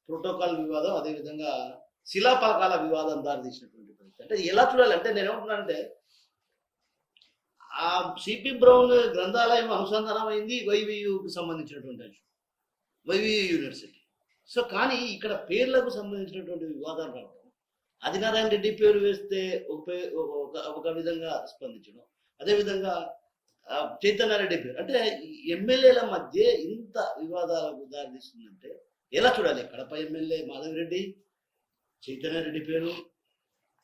ప్రోటోకాల్ వివాదం, అదేవిధంగా శిలాఫలకాల వివాదం దారితీసినటువంటి పరిస్థితి. అంటే ఎలా చూడాలంటే నేను ఏమంటున్నానంటే ఆ సిపి బ్రౌన్ గ్రంథాలయం అనుసంధానం అయింది వైవియుకు సంబంధించినటువంటి అంశం, వైవియు యూనివర్సిటీ. సో కానీ ఇక్కడ పేర్లకు సంబంధించినటువంటి వివాదాలు రావడం, ఆదినారాయణ రెడ్డి పేరు వేస్తే ఒక విధంగా స్పందించడం, అదేవిధంగా చైతన్యారెడ్డి పేరు, అంటే ఎమ్మెల్యేల మధ్య ఇంత వివాదాలకు దారితీస్తుందంటే ఎలా చూడాలి? కడప ఎమ్మెల్యే మాధవిరెడ్డి, చైతన్యారెడ్డి పేరు,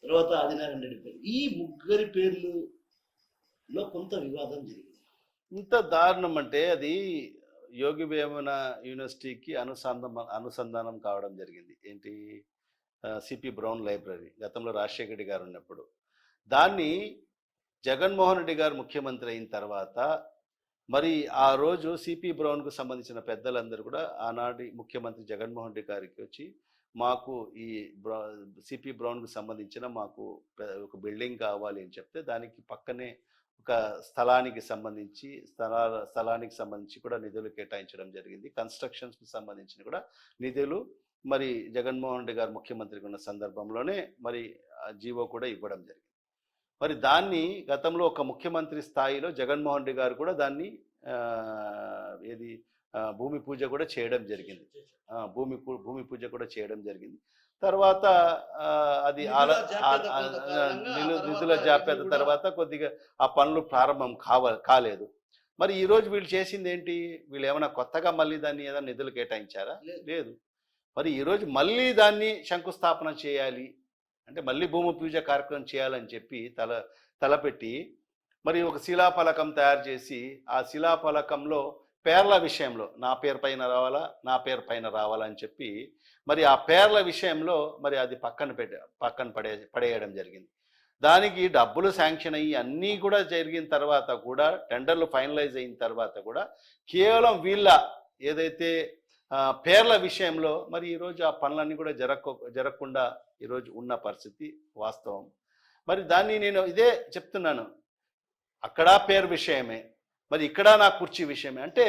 తర్వాత ఆదినారాయణ రెడ్డి పేరు, ఈ ముగ్గురి పేర్లులో కొంత వివాదం జరిగింది. ఇంత దారుణం అంటే అది యోగి వేమన యూనివర్సిటీకి అనుసంధానం కావడం జరిగింది. ఏంటి? సిపి బ్రౌన్ లైబ్రరీ గతంలో రాజశేఖర రెడ్డి గారు ఉన్నప్పుడు దాన్ని జగన్మోహన్ రెడ్డి గారు ముఖ్యమంత్రి అయిన తర్వాత మరి ఆ రోజు సిపి బ్రౌన్కు సంబంధించిన పెద్దలందరూ కూడా ఆనాటి ముఖ్యమంత్రి జగన్మోహన్ రెడ్డి గారికి వచ్చి మాకు ఈ సిపి బ్రౌన్కు సంబంధించిన మాకు ఒక బిల్డింగ్ కావాలి అని చెప్తే దానికి పక్కనే ఒక స్థలానికి సంబంధించి కూడా నిధులు కేటాయించడం జరిగింది. కన్స్ట్రక్షన్స్కి సంబంధించిన కూడా నిధులు మరి జగన్మోహన్ రెడ్డి గారు ముఖ్యమంత్రిగా ఉన్న సందర్భంలోనే మరి జీవో కూడా ఇవ్వడం జరిగింది. మరి దాన్ని గతంలో ఒక ముఖ్యమంత్రి స్థాయిలో జగన్మోహన్ రెడ్డి గారు కూడా దాన్ని భూమి పూజ కూడా చేయడం జరిగింది. భూమి పూజ కూడా చేయడం జరిగింది. తర్వాత అది నిధుల జాప్యత తర్వాత కొద్దిగా ఆ పనులు ప్రారంభం కాలేదు. మరి ఈరోజు వీళ్ళు చేసింది ఏంటి? వీళ్ళు ఏమైనా కొత్తగా మళ్ళీ దాన్ని ఏదైనా నిధులు కేటాయించారా? లేదు. మరి ఈరోజు మళ్ళీ దాన్ని శంకుస్థాపన చేయాలి అంటే మళ్ళీ భూమి పూజ కార్యక్రమం చేయాలని చెప్పి తలపెట్టి మరి ఒక శిలాఫలకం తయారు చేసి ఆ శిలాఫలకంలో పేర్ల విషయంలో నా పేరు పైన రావాలా అని చెప్పి మరి ఆ పేర్ల విషయంలో మరి అది పక్కన పడేయడం జరిగింది. దానికి డబ్బులు శాంక్షన్ అయ్యి అన్నీ కూడా జరిగిన తర్వాత కూడా టెండర్లు ఫైనలైజ్ అయిన తర్వాత కూడా కేవలం వీళ్ళ ఏదైతే పేర్ల విషయంలో మరి ఈరోజు ఆ పనులన్నీ కూడా జరగకుండా ఈరోజు ఉన్న పరిస్థితి వాస్తవం. మరి దాన్ని నేను ఇదే చెప్తున్నాను, అక్కడ పేరు విషయమే, మరి ఇక్కడ నా కుర్చీ విషయమే. అంటే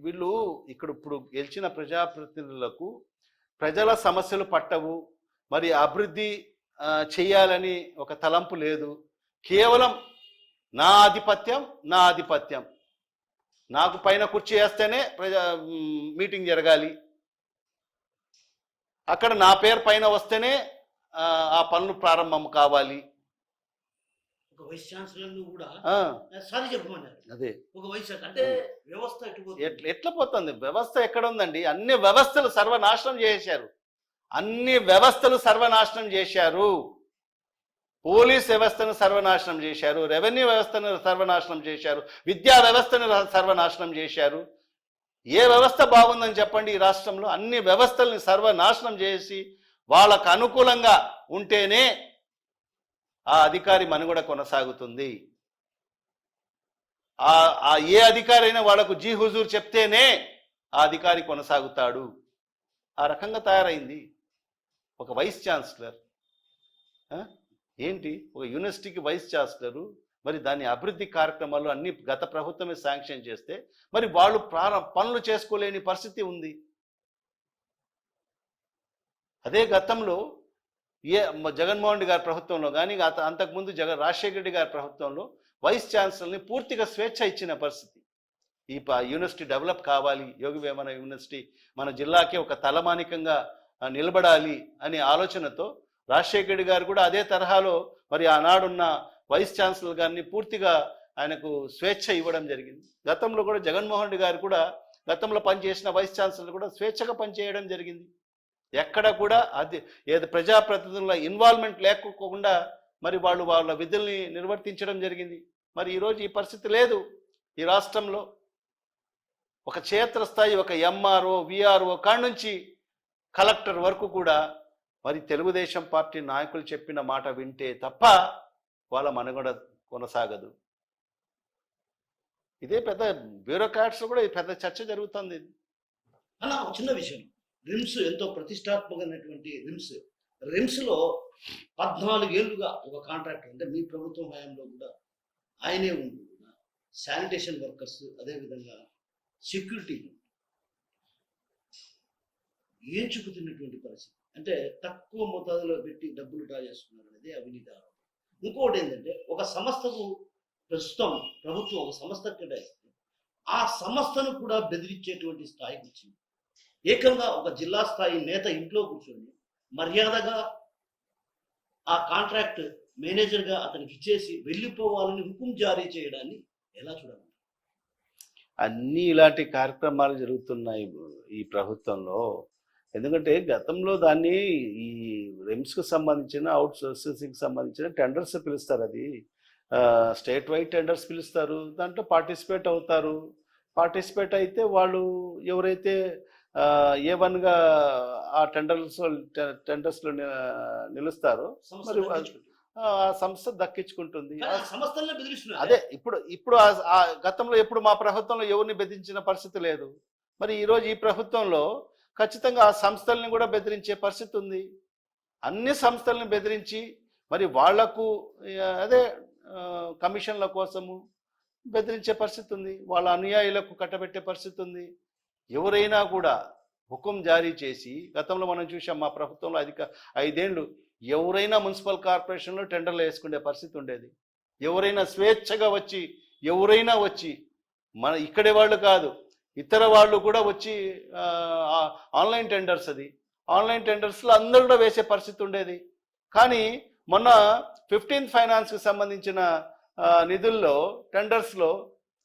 వీళ్ళు ఇప్పుడు గెలిచిన ప్రజాప్రతినిధులకు ప్రజల సమస్యలు పట్టవు, మరి అభివృద్ధి చేయాలని ఒక తలంపు లేదు. కేవలం నా ఆధిపత్యం, నాకు పైన కుర్చీ వేస్తేనే మీటింగ్ జరగాలి, అక్కడ నా పేరు పైన వస్తేనే ఆ పనులు ప్రారంభం కావాలి. ఒక వైస్ ఛాన్సలర్ కూడా సారీ చెప్పమన్నారు. అదే ఒక వైస్ అంటే వ్యవస్థ ఎట్లా పోతుంది? వ్యవస్థ ఎక్కడ ఉందండి? అన్ని వ్యవస్థలు సర్వనాశనం చేశారు, అన్ని వ్యవస్థలు సర్వనాశనం చేశారు. పోలీస్ వ్యవస్థను సర్వనాశనం చేశారు, రెవెన్యూ వ్యవస్థను సర్వనాశనం చేశారు, విద్యా వ్యవస్థను సర్వనాశనం చేశారు. ఏ వ్యవస్థ బాగుందని చెప్పండి ఈ రాష్ట్రంలో? అన్ని వ్యవస్థల్ని సర్వనాశనం చేసి వాళ్ళకు అనుకూలంగా ఉంటేనే ఆ అధికారి మనుగడ కొనసాగుతుంది. ఏ అధికారి అయినా వాళ్ళకు జీ హుజూర్ చెప్తేనే ఆ అధికారి కొనసాగుతాడు. ఆ రకంగా తయారైంది ఒక వైస్ ఛాన్సలర్. ఏంటి ఒక యూనివర్సిటీకి వైస్ ఛాన్సలరు? మరి దాని అభివృద్ధి కార్యక్రమాలు అన్ని గత ప్రభుత్వమే శాంక్షన్ చేస్తే మరి వాళ్ళు పనులు చేసుకోలేని పరిస్థితి ఉంది. అదే గతంలో జగన్మోహన్ రెడ్డి గారి ప్రభుత్వంలో కానీ అంతకుముందు రాజశేఖర రెడ్డి గారి ప్రభుత్వంలో వైస్ ఛాన్సలర్ని పూర్తిగా స్వేచ్ఛ ఇచ్చిన పరిస్థితి. ఈ యూనివర్సిటీ డెవలప్ కావాలి, యోగి వేమన యూనివర్సిటీ మన జిల్లాకే ఒక తలమానికంగా నిలబడాలి అనే ఆలోచనతో రాజశేఖర రెడ్డి గారు కూడా అదే తరహాలో మరి ఆనాడున్న వైస్ ఛాన్సలర్ గారిని పూర్తిగా ఆయనకు స్వేచ్ఛ ఇవ్వడం జరిగింది. గతంలో కూడా జగన్మోహన్ రెడ్డి గారు కూడా గతంలో పనిచేసిన వైస్ ఛాన్సలర్ కూడా స్వేచ్ఛగా పనిచేయడం జరిగింది. ఎక్కడ కూడా అది ఏది ప్రజాప్రతినిధుల ఇన్వాల్వ్మెంట్ లేకోకుండా మరి వాళ్ళ విధుల్ని నిర్వర్తించడం జరిగింది. మరి ఈరోజు ఈ పరిస్థితి లేదు ఈ రాష్ట్రంలో. ఒక క్షేత్రస్థాయి ఒక ఎంఆర్ఓ విఆర్ఓ కాడి నుంచి కలెక్టర్ వరకు కూడా మరి తెలుగుదేశం పార్టీ నాయకులు చెప్పిన మాట వింటే తప్ప వాళ్ళ మనుగడ కొనసాగదు. ఇదే పెద్ద బ్యూరోక్రాట్స్ కూడా పెద్ద చర్చ జరుగుతుంది. అన్న ఒక చిన్న విషయం, రిమ్స్ ఎంతో ప్రతిష్టాత్మకమైనటువంటి రిమ్స్లో 14 ఏళ్ళుగా ఒక కాంట్రాక్టర్, అంటే మీ ప్రభుత్వం హయాంలో కూడా ఆయనే ఉండి శానిటేషన్ వర్కర్స్ అదేవిధంగా సెక్యూరిటీ ఏడ్చుకుతున్నటువంటి పరిస్థితి. అంటే తక్కువ మోతాదులో పెట్టి డబ్బులు డ్రా చేసుకున్నారు అనేది అవినీతి ఆరోపణ. ఇంకోటి ఏంటంటే ఒక సంస్థకు ప్రస్తుతం ప్రభుత్వం ఒక సంస్థ కేటాయిస్తుంది, ఆ సంస్థను కూడా బెదిరించేటువంటి స్థాయికి వచ్చింది. ఏకంగా ఒక జిల్లా స్థాయి నేత ఇంట్లో కూర్చొని మర్యాదగా ఆ కాంట్రాక్ట్ మేనేజర్గా అతనికి ఇచ్చేసి వెళ్ళిపోవాలని హుకుం జారీ చేయడాన్ని ఎలా చూడాలి? అన్ని ఇలాంటి కార్యక్రమాలు జరుగుతున్నాయి ఈ ప్రభుత్వంలో. ఎందుకంటే గతంలో దాన్ని ఈ రిమ్స్కి సంబంధించిన అవుట్ సోర్సింగ్కి సంబంధించిన టెండర్స్ పిలుస్తారు, అది స్టేట్ వైడ్ టెండర్స్ పిలుస్తారు, దాంట్లో పార్టిసిపేట్ అవుతారు. పార్టిసిపేట్ అయితే వాళ్ళు ఎవరైతే A1గా ఆ టెండర్స్లో నిలుస్తారో మరి ఆ సంస్థ దక్కించుకుంటుంది. అదే ఇప్పుడు గతంలో ఎప్పుడు మా ప్రభుత్వంలో ఎవరిని బెదిరించిన పరిస్థితి లేదు. మరి ఈరోజు ఈ ప్రభుత్వంలో ఖచ్చితంగా ఆ సంస్థల్ని కూడా బెదిరించే పరిస్థితి ఉంది. అన్ని సంస్థల్ని బెదిరించి మరి వాళ్లకు అదే కమిషన్ల కోసము బెదిరించే పరిస్థితి ఉంది, వాళ్ళ అనుయాయులకు కట్టబెట్టే పరిస్థితి ఉంది. ఎవరైనా కూడా హుకుం జారీ చేసి, గతంలో మనం చూసాం మా ప్రభుత్వంలో 5 ఏళ్ళు ఎవరైనా మున్సిపల్ కార్పొరేషన్లో టెండర్లు వేసుకునే పరిస్థితి ఉండేది. ఎవరైనా స్వేచ్ఛగా వచ్చి మన ఇక్కడే వాళ్ళు కాదు ఇతర వాళ్ళు కూడా వచ్చి ఆన్లైన్ టెండర్స్, అది ఆన్లైన్ టెండర్స్లో అందరూ కూడా వేసే పరిస్థితి ఉండేది. కానీ మొన్న 15th ఫైనాన్స్కి సంబంధించిన నిధుల్లో టెండర్స్లో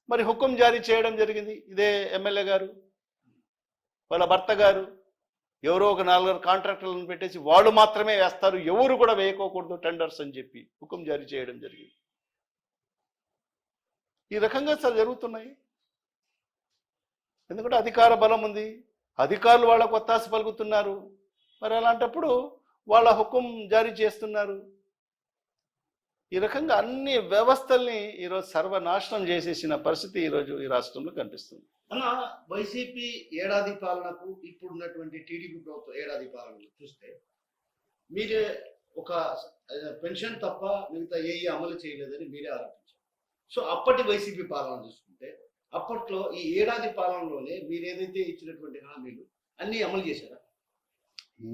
మరి హుకుం జారీ చేయడం జరిగింది. ఇదే ఎమ్మెల్యే గారు వాళ్ళ భర్త గారు ఎవరో ఒక 4 కాంట్రాక్టర్లను పెట్టేసి వాళ్ళు మాత్రమే వేస్తారు, ఎవరు కూడా వేయకోకూడదు టెండర్స్ అని చెప్పి హుకుం జారీ చేయడం జరిగింది. ఈ రకంగా జరుగుతున్నాయి. ఎందుకంటే అధికార బలం ఉంది, అధికారులు వాళ్ళకు ఒత్తాస పలుకుతున్నారు. మరి అలాంటప్పుడు వాళ్ళ హుకుం జారీ చేస్తున్నారు. ఈ రకంగా అన్ని వ్యవస్థల్ని ఈరోజు సర్వనాశనం చేసేసిన పరిస్థితి ఈరోజు ఈ రాష్ట్రంలో కనిపిస్తుంది. అన్న, వైసీపీ ఏడాది పాలనకు ఇప్పుడున్నటువంటి టీడీపీ ప్రభుత్వం ఏడాది పాలనకు చూస్తే మీరే ఒక పెన్షన్ తప్ప మిగతా ఏ అమలు చేయలేదని మీరే ఆరోపించారు. సో అప్పటి వైసీపీ పాలన చూసుకుంటే అప్పట్లో ఈ ఏడాది పాలనలోనే మీరు ఏదైతే ఇచ్చినటువంటి హామీలు అన్ని అమలు చేశారా?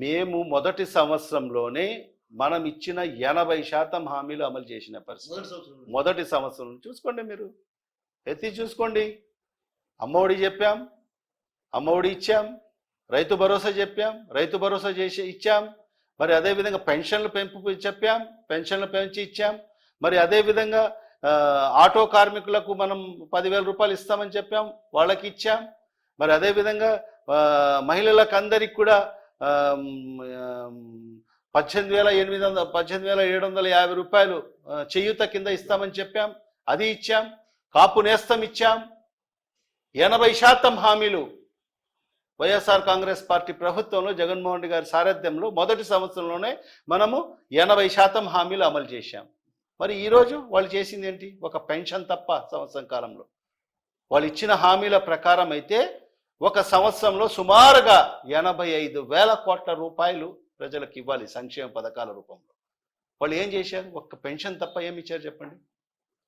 మేము మొదటి సంవత్సరంలోనే మనం ఇచ్చిన 80% హామీలు అమలు చేసిన పరిస్థితి. మొదటి సంవత్సరం చూసుకోండి, మీరు ఎత్తి చూసుకోండి. అమ్మఒడి చెప్పాం, అమ్మఒడి ఇచ్చాం. రైతు భరోసా చెప్పాం, రైతు భరోసా ఇచ్చాం. మరి అదేవిధంగా పెన్షన్లు పెంపు చెప్పాం, పెన్షన్లు పెంచి ఇచ్చాం. మరి అదేవిధంగా ఆటో కార్మికులకు మనం 10,000 రూపాయలు ఇస్తామని చెప్పాం, వాళ్ళకి ఇచ్చాం. మరి అదేవిధంగా మహిళలకు అందరికి కూడా 18,750 రూపాయలు చేయూత కింద ఇస్తామని చెప్పాం, అది ఇచ్చాం. కాపు నేస్తం ఇచ్చాం. 80% హామీలు వైఎస్ఆర్ కాంగ్రెస్ పార్టీ ప్రభుత్వంలో జగన్మోహన్ రెడ్డి గారి సారథ్యంలో మొదటి సంవత్సరంలోనే మనము 80% హామీలు అమలు చేశాం. మరి ఈరోజు వాళ్ళు చేసింది ఏంటి? ఒక పెన్షన్ తప్ప సంవత్సరం కాలంలో వాళ్ళు ఇచ్చిన హామీల ప్రకారం అయితే ఒక సంవత్సరంలో సుమారుగా 85,000 కోట్ల రూపాయలు ప్రజలకు ఇవ్వాలి సంక్షేమ పథకాల రూపంలో. వాళ్ళు ఏం చేశారు? ఒక్క పెన్షన్ తప్ప ఏమి ఇచ్చారు చెప్పండి?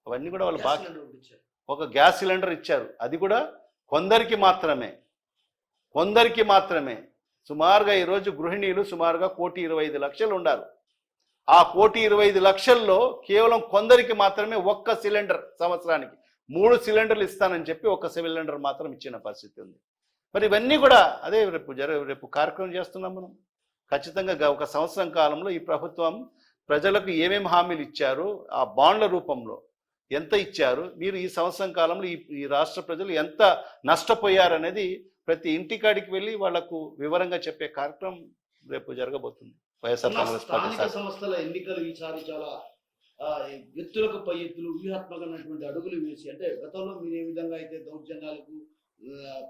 అవన్నీ కూడా వాళ్ళు బాగా ఒక గ్యాస్ సిలిండర్ ఇచ్చారు, అది కూడా కొందరికి మాత్రమే. సుమారుగా ఈరోజు గృహిణీలు సుమారుగా 1,25,00,000 ఉన్నారు. ఆ 1,25,00,000లో కేవలం కొందరికి మాత్రమే ఒక్క సిలిండర్, సంవత్సరానికి 3 సిలిండర్లు ఇస్తానని చెప్పి ఒక సిలిండర్ మాత్రం ఇచ్చిన పరిస్థితి ఉంది. మరి ఇవన్నీ కూడా అదే రేపు కార్యక్రమం చేస్తున్నాం మనం. ఖచ్చితంగా ఒక సంవత్సరం కాలంలో ఈ ప్రభుత్వం ప్రజలకు ఏమేమి హామీలు ఇచ్చారు, ఆ బాండ్ల రూపంలో ఎంత ఇచ్చారు, మీరు ఈ సంవత్సరం కాలంలో ఈ రాష్ట్ర ప్రజలు ఎంత నష్టపోయారనేది ప్రతి ఇంటికాడికి వెళ్ళి వాళ్లకు వివరంగా చెప్పే కార్యక్రమం రేపు జరగబోతుంది. వైఎస్ఆర్ కాంగ్రెస్ పార్టీ సంస్థల ఎన్నికలు ఈసారి చాలా ఎత్తులకు పై ఎత్తులు, వ్యూహాత్మకమైనటువంటి అడుగులు వేసి, అంటే గతంలో మీరు ఏ విధంగా అయితే దౌర్జన్యాలకు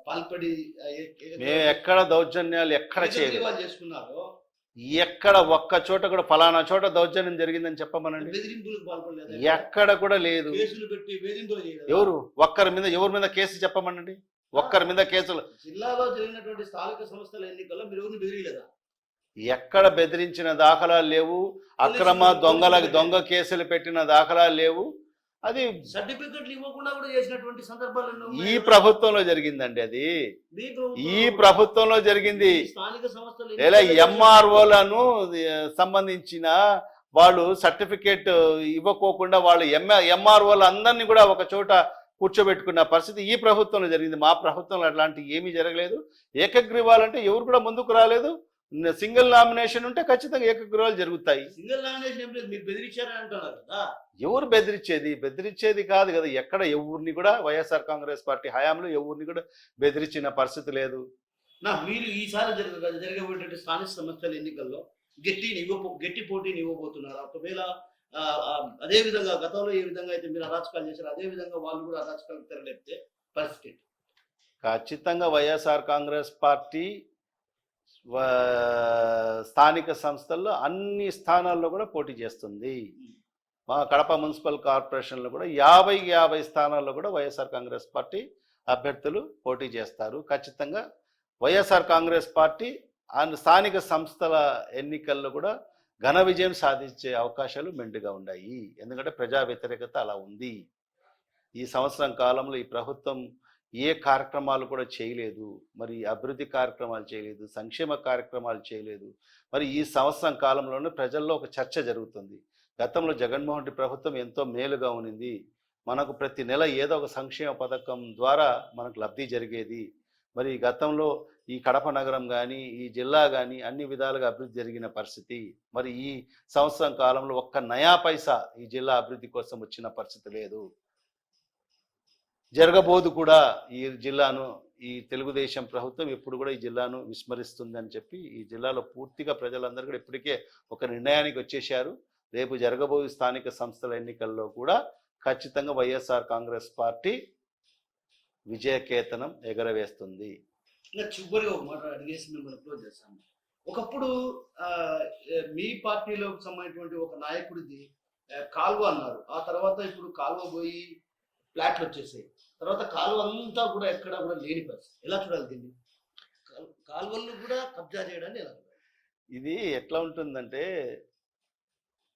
పాల్పడి మేము ఎక్కడ దౌర్జన్యాలు ఎక్కడ చేసుకున్నారో, ఎక్కడ ఒక్క చోట కూడా ఫలానా చోట దౌర్జన్యం జరిగిందని చెప్పమనండి. బెదిరింపులకు పాల్పడలేదు, ఎక్కడ కూడా లేదు. కేసులు పెట్టి వేధింపులు ఎవరు ఎవరి మీద కేసు చెప్పమనండి. ఒక్కరి మీద కేసులు జిల్లాలో జరిగినటువంటి స్థానిక సంస్థల ఎన్నికల్లో మీరు ఎవరిని బెదిరియలేదా? ఎక్కడ బెదిరించిన దాఖలాలు లేవు. అక్రమ దొంగ కేసులు పెట్టిన దాఖలాలు లేవు. అది సర్టిఫికెట్లు ఇవ్వకుండా కూడా చేసినటువంటి సందర్భాలు ఈ ప్రభుత్వంలో జరిగిందండి. అది ఈ ప్రభుత్వంలో జరిగింది. స్థానిక సంస్థలు ఎంఆర్ఓలను సంబంధించిన వాళ్ళు సర్టిఫికేట్ ఇవ్వకోకుండా వాళ్ళు ఎంఆర్ఓలు అందరినీ కూడా ఒక చోట కూర్చోబెట్టుకున్న పరిస్థితి ఈ ప్రభుత్వంలో జరిగింది. మా ప్రభుత్వంలో అట్లాంటి ఏమీ జరగలేదు. ఏకగ్రీవాలంటే ఎవరు కూడా ముందుకు రాలేదు. సింగిల్ నామినేషన్ ఉంటే ఖచ్చితంగా ఏకగ్రీవాలు జరుగుతాయి. సింగిల్ నామినేషన్ మీరు బెదిరించారని అంటున్నారు కదా. ఎవరు బెదిరించేది కాదు కదా. ఎక్కడ ఎవరిని కూడా వైఎస్ఆర్ కాంగ్రెస్ పార్టీ హయాంలో ఎవరిని కూడా బెదిరించిన పరిస్థితి లేదు. మీరు ఈసారి జరగబోయేటువంటి స్థానిక సంస్థల ఎన్నికల్లో గట్టి పోటీని ఇవ్వబోతున్నారు. ఒకవేళ అదే విధంగా గతంలో ఏ విధంగా అయితే మీరు అరాచకాలు చేశారు, అదే విధంగా వాళ్ళు కూడా అరాచకాలు తెరలేపితే పరిస్థితి ఖచ్చితంగా వైఎస్ఆర్ కాంగ్రెస్ పార్టీ స్థానిక సంస్థల్లో అన్ని స్థానాల్లో కూడా పోటీ చేస్తుంది. మా కడప మున్సిపల్ కార్పొరేషన్లో కూడా 50 స్థానాల్లో కూడా వైఎస్ఆర్ కాంగ్రెస్ పార్టీ అభ్యర్థులు పోటీ చేస్తారు. ఖచ్చితంగా వైఎస్ఆర్ కాంగ్రెస్ పార్టీ స్థానిక సంస్థల ఎన్నికల్లో కూడా ఘన విజయం సాధించే అవకాశాలు మెండుగా ఉన్నాయి. ఎందుకంటే ప్రజా వ్యతిరేకత అలా ఉంది. ఈ సంవత్సరం కాలంలో ఈ ప్రభుత్వం ఏ కార్యక్రమాలు కూడా చేయలేదు. మరి అభివృద్ధి కార్యక్రమాలు చేయలేదు, సంక్షేమ కార్యక్రమాలు చేయలేదు. మరి ఈ సంవత్సరం కాలంలోనే ప్రజల్లో ఒక చర్చ జరుగుతుంది. గతంలో జగన్మోహన్ రెడ్డి ప్రభుత్వం ఎంతో మేలుగా ఉన్నింది. మనకు ప్రతి నెల ఏదో ఒక సంక్షేమ పథకం ద్వారా మనకు లబ్ధి జరిగేది. మరి గతంలో ఈ కడప నగరం కానీ ఈ జిల్లా కానీ అన్ని విధాలుగా అభివృద్ధి జరిగిన పరిస్థితి. మరి ఈ సంవత్సరం కాలంలో ఒక్క నయా పైసా ఈ జిల్లా అభివృద్ధి కోసం వచ్చిన పరిస్థితి లేదు. జరగబోదు కూడా. ఈ జిల్లాను ఈ తెలుగుదేశం ప్రభుత్వం ఎప్పుడు కూడా ఈ జిల్లాను విస్మరిస్తుంది అని చెప్పి ఈ జిల్లాలో పూర్తిగా ప్రజలందరూ కూడా ఇప్పటికే ఒక నిర్ణయానికి వచ్చేశారు. రేపు జరగబోయే స్థానిక సంస్థల ఎన్నికల్లో కూడా ఖచ్చితంగా వైఎస్ఆర్ కాంగ్రెస్ పార్టీ విజయకేతనం ఎగరవేస్తుంది. చివరిగా ఒక మాట అడిగేసి మిమ్మల్ని క్లోజ్ చేస్తాను. ఒకప్పుడు మీ పార్టీలో సంబంధించినటువంటి ఒక నాయకుడిది కాలువ అన్నారు. ఆ తర్వాత ఇప్పుడు కాలువ పోయి ఫ్లాట్లు వచ్చేసాయి. తర్వాత కాలువ అంతా కూడా ఎక్కడ కూడా లేని పరిస్థితి. ఎలా చూడాలి దీన్ని? కాలువలను కూడా కబ్జా చేయడాన్ని ఎలా చూడాలి? ఇది ఎట్లా ఉంటుందంటే,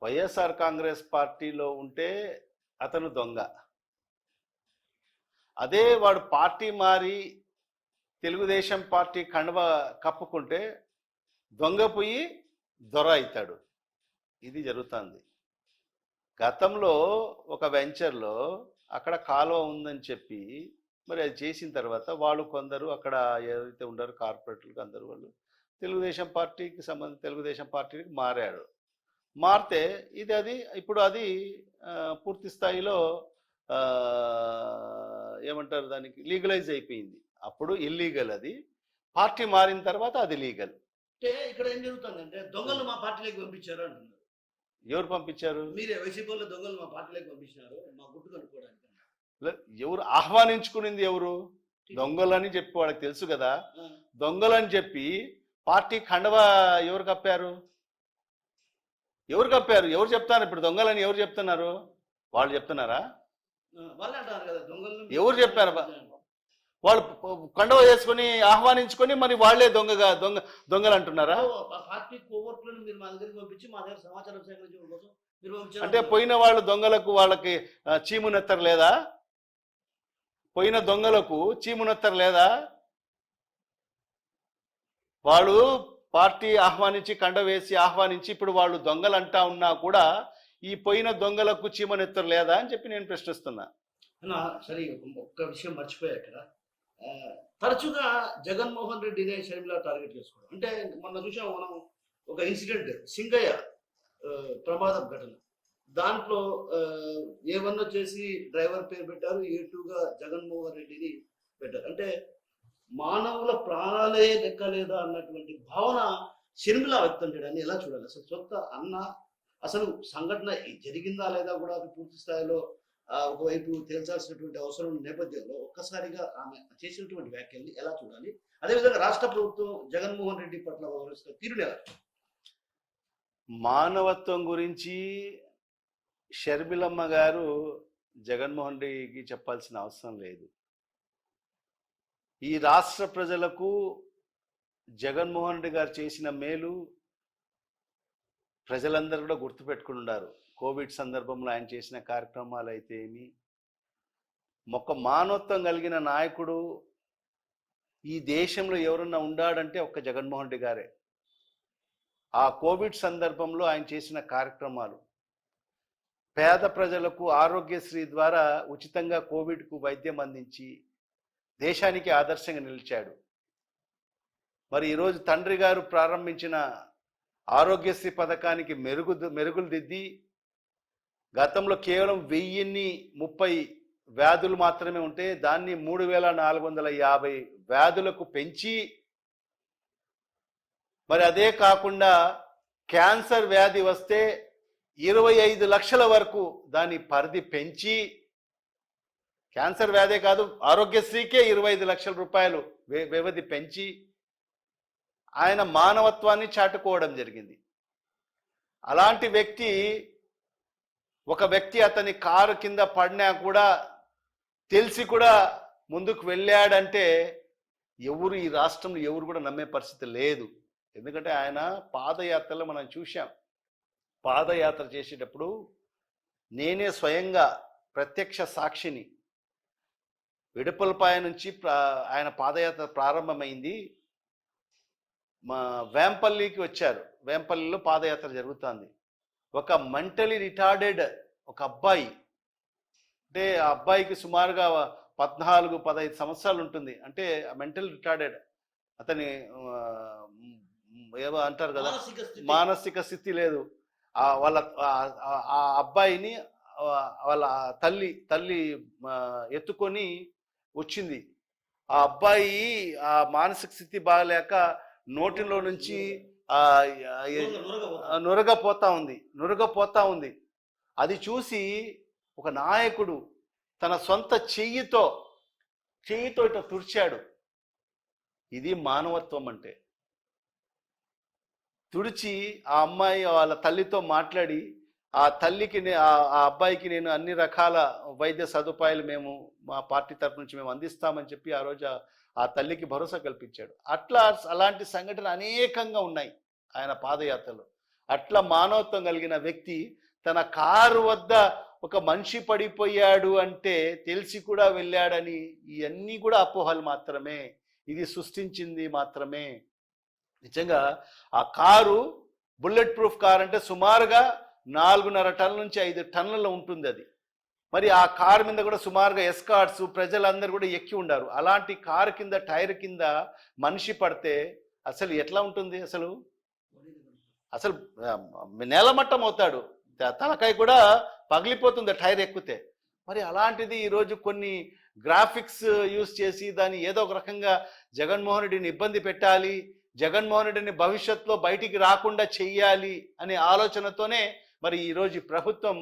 వైఎస్ఆర్ కాంగ్రెస్ పార్టీలో ఉంటే అతను దొంగ, అదే వాడు పార్టీ మారి తెలుగుదేశం పార్టీ కండువ కప్పుకుంటే దొంగ పోయి దొర అవుతాడు. ఇది జరుగుతుంది. గతంలో ఒక వెంచర్లో అక్కడ కాలువ ఉందని చెప్పి మరి అది చేసిన తర్వాత వాళ్ళు కొందరు అక్కడ ఎవరైతే ఉండారో కార్పొరేటర్లకు అందరూ వాళ్ళు తెలుగుదేశం పార్టీకి మారారు. మారితే అది ఇప్పుడు అది పూర్తి స్థాయిలో ఏమంటారు దానికి లీగలైజ్ అయిపోయింది. అప్పుడు ఇల్లీగల్, అది పార్టీ మారిన తర్వాత అది లీగల్. అంటే ఇక్కడ ఏం జరుగుతుందంటే దొంగలు మా పార్టీలోకి పంపించారు అంటున్నారు. ఎవరు పంపించారు? మీరే వైసీపీలో దొంగలు మా పార్టీలోకి పంపించినారు మా గుట్టు కనుక్కోవడానికి. ఎవరు ఆహ్వానించుకునింది? ఎవరు? దొంగలని చెప్పి వాళ్ళకి తెలుసు కదా. దొంగలని చెప్పి పార్టీ కండవా ఎవరు కప్పారు? ఎవరు చెప్తారు? ఇప్పుడు దొంగలని ఎవరు చెప్తున్నారు? వాళ్ళు చెప్తున్నారా? వాళ్ళే అంటారు కదా దొంగలు. ఎవరు చెప్పారు? వాళ్ళు కండవ చేసుకుని ఆహ్వానించుకొని మరి వాళ్లే దొంగలు అంటున్నారా? పార్టీ కోవర్ట్లను మీరు మా దగ్గరికి పంపించి మా దగ్గర సమాచారం సేకరించడం కోసం మీరు పంపించారు అంటే పోయిన వాళ్ళు దొంగలకు వాళ్ళకి చీమునెత్తరు లేదా? పోయిన దొంగలకు చీమునెత్తరు లేదా? వాళ్ళు పార్టీ ఆహ్వానించి కండ వేసి ఆహ్వానించి ఇప్పుడు వాళ్ళు దొంగలు అంటా ఉన్నా కూడా ఈ పోయిన దొంగలకు చీమనెత్తరు లేదా అని చెప్పి నేను ప్రశ్నిస్తున్నా. సరే, ఒక్క విషయం మర్చిపోయా ఇక్కడ. తరచుగా జగన్మోహన్ రెడ్డిని షర్మిల టార్గెట్ చేసుకోవడం. అంటే మొన్న చూసాం మనం ఒక ఇన్సిడెంట్, సింగయ్య ప్రమాదం ఘటన. దాంట్లో A1 వచ్చేసి డ్రైవర్ పేరు పెట్టారు, A2గా జగన్మోహన్ రెడ్డిని పెట్టారు. అంటే మానవుల ప్రాణాలే లెక్కలేదా అన్నటువంటి భావన షర్మిల వ్యక్తం చేయడాన్ని ఎలా చూడాలి? అసలు సొంత అన్న అసలు సంఘటన జరిగిందా లేదా కూడా అది పూర్తి స్థాయిలో ఒకవైపు తేల్చాల్సినటువంటి అవసరం నేపథ్యంలో ఒక్కసారిగా ఆమె చేసినటువంటి వ్యాఖ్యల్ని ఎలా చూడాలి? అదేవిధంగా రాష్ట్ర ప్రభుత్వం జగన్మోహన్ రెడ్డి పట్ల వ్యవహరిస్తున్న తీరుని ఎలా? మానవత్వం గురించి షర్మిలమ్మ గారు జగన్మోహన్ రెడ్డికి చెప్పాల్సిన అవసరం లేదు. ఈ రాష్ట్ర ప్రజలకు జగన్మోహన్ రెడ్డి గారు చేసిన మేలు ప్రజలందరూ కూడా గుర్తుపెట్టుకుని ఉన్నారు. కోవిడ్ సందర్భంలో ఆయన చేసిన కార్యక్రమాలు అయితే ఏమి, ఒక మానవత్వం కలిగిన నాయకుడు ఈ దేశంలో ఎవరన్నా ఉండాడంటే ఒక్క జగన్మోహన్ రెడ్డి గారే. ఆ కోవిడ్ సందర్భంలో ఆయన చేసిన కార్యక్రమాలు, పేద ప్రజలకు ఆరోగ్యశ్రీ ద్వారా ఉచితంగా కోవిడ్కు వైద్యం అందించి దేశానికి ఆదర్శంగా నిలిచాడు. మరి ఈరోజు తండ్రి గారు ప్రారంభించిన ఆరోగ్యశ్రీ పథకానికి మెరుగులు దిద్ది గతంలో కేవలం 1030 వ్యాధులు మాత్రమే ఉంటే దాన్ని 3450 వ్యాధులకు పెంచి, మరి అదే కాకుండా క్యాన్సర్ వ్యాధి వస్తే 25 లక్షల వరకు దాని పరిధి పెంచి, క్యాన్సర్ వ్యాధే కాదు ఆరోగ్యశ్రీకే 25 లక్షల రూపాయలు వ్యవధి పెంచి ఆయన మానవత్వాన్ని చాటుకోవడం జరిగింది. అలాంటి వ్యక్తి, ఒక వ్యక్తి అతని కారు కింద పడినా కూడా తెలిసి కూడా ముందుకు వెళ్ళాడంటే ఎవరు ఈ రాష్ట్రంలో ఎవరు కూడా నమ్మే పరిస్థితి లేదు. ఎందుకంటే ఆయన పాదయాత్రలో మనం చూశాం. పాదయాత్ర చేసేటప్పుడు నేనే స్వయంగా ప్రత్యక్ష సాక్షిని. విడుపులపాయ నుంచి ఆయన పాదయాత్ర ప్రారంభమైంది. మా వేంపల్లికి వచ్చారు. వేంపల్లిలో పాదయాత్ర జరుగుతుంది. ఒక మెంటలీ రిటార్డెడ్ ఒక అబ్బాయి, అంటే ఆ అబ్బాయికి సుమారుగా 14-15 సంవత్సరాలు ఉంటుంది. అంటే మెంటల్ రిటార్డెడ్, అతని ఏమో అంటారు కదా, మానసిక స్థితి లేదు. వాళ్ళ ఆ అబ్బాయిని వాళ్ళ తల్లి ఎత్తుకొని వచ్చింది. ఆ అబ్బాయి ఆ మానసిక స్థితి బాగలేక నోటిలో నుంచి నురగపోతా ఉంది. అది చూసి ఒక నాయకుడు తన సొంత చెయ్యితో ఇట్లా తుడిచాడు. ఇది మానవత్వం అంటే. తుడిచి ఆ అమ్మాయి వాళ్ళ తల్లితో మాట్లాడి ఆ తల్లికి ఆ అబ్బాయికి నేను అన్ని రకాల వైద్య సదుపాయాలు మేము మా పార్టీ తరఫు నుంచి మేము అందిస్తామని చెప్పి ఆ రోజు ఆ తల్లికి భరోసా కల్పించాడు. అట్లా అలాంటి సంఘటనలు అనేకంగా ఉన్నాయి ఆయన పాదయాత్రలో. అట్లా మానవత్వం కలిగిన వ్యక్తి తన కారు వద్ద ఒక మనిషి పడిపోయాడు అంటే తెలిసి కూడా వెళ్ళాడని, ఇవన్నీ కూడా అపోహలు మాత్రమే, ఇది సృష్టించింది మాత్రమే. నిజంగా ఆ కారు బుల్లెట్ ప్రూఫ్ కార్ అంటే సుమారుగా 4.5 టన్నుల నుంచి 5 టన్నులలో ఉంటుంది అది. మరి ఆ కారు మీద కూడా సుమారుగా ఎస్కార్ట్స్ ప్రజలందరూ కూడా ఎక్కి ఉండారు. అలాంటి కారు కింద టైర్ కింద మనిషి పడితే అసలు ఎట్లా ఉంటుంది? అసలు నేలమట్టం అవుతాడు, తలకాయ కూడా పగిలిపోతుంది టైర్ ఎక్కితే. మరి అలాంటిది ఈరోజు కొన్ని గ్రాఫిక్స్ యూజ్ చేసి దాన్ని ఏదో ఒక రకంగా జగన్మోహన్ రెడ్డిని ఇబ్బంది పెట్టాలి, జగన్మోహన్ రెడ్డిని భవిష్యత్తులో బయటికి రాకుండా చెయ్యాలి అనే ఆలోచనతోనే మరి ఈరోజు ప్రభుత్వం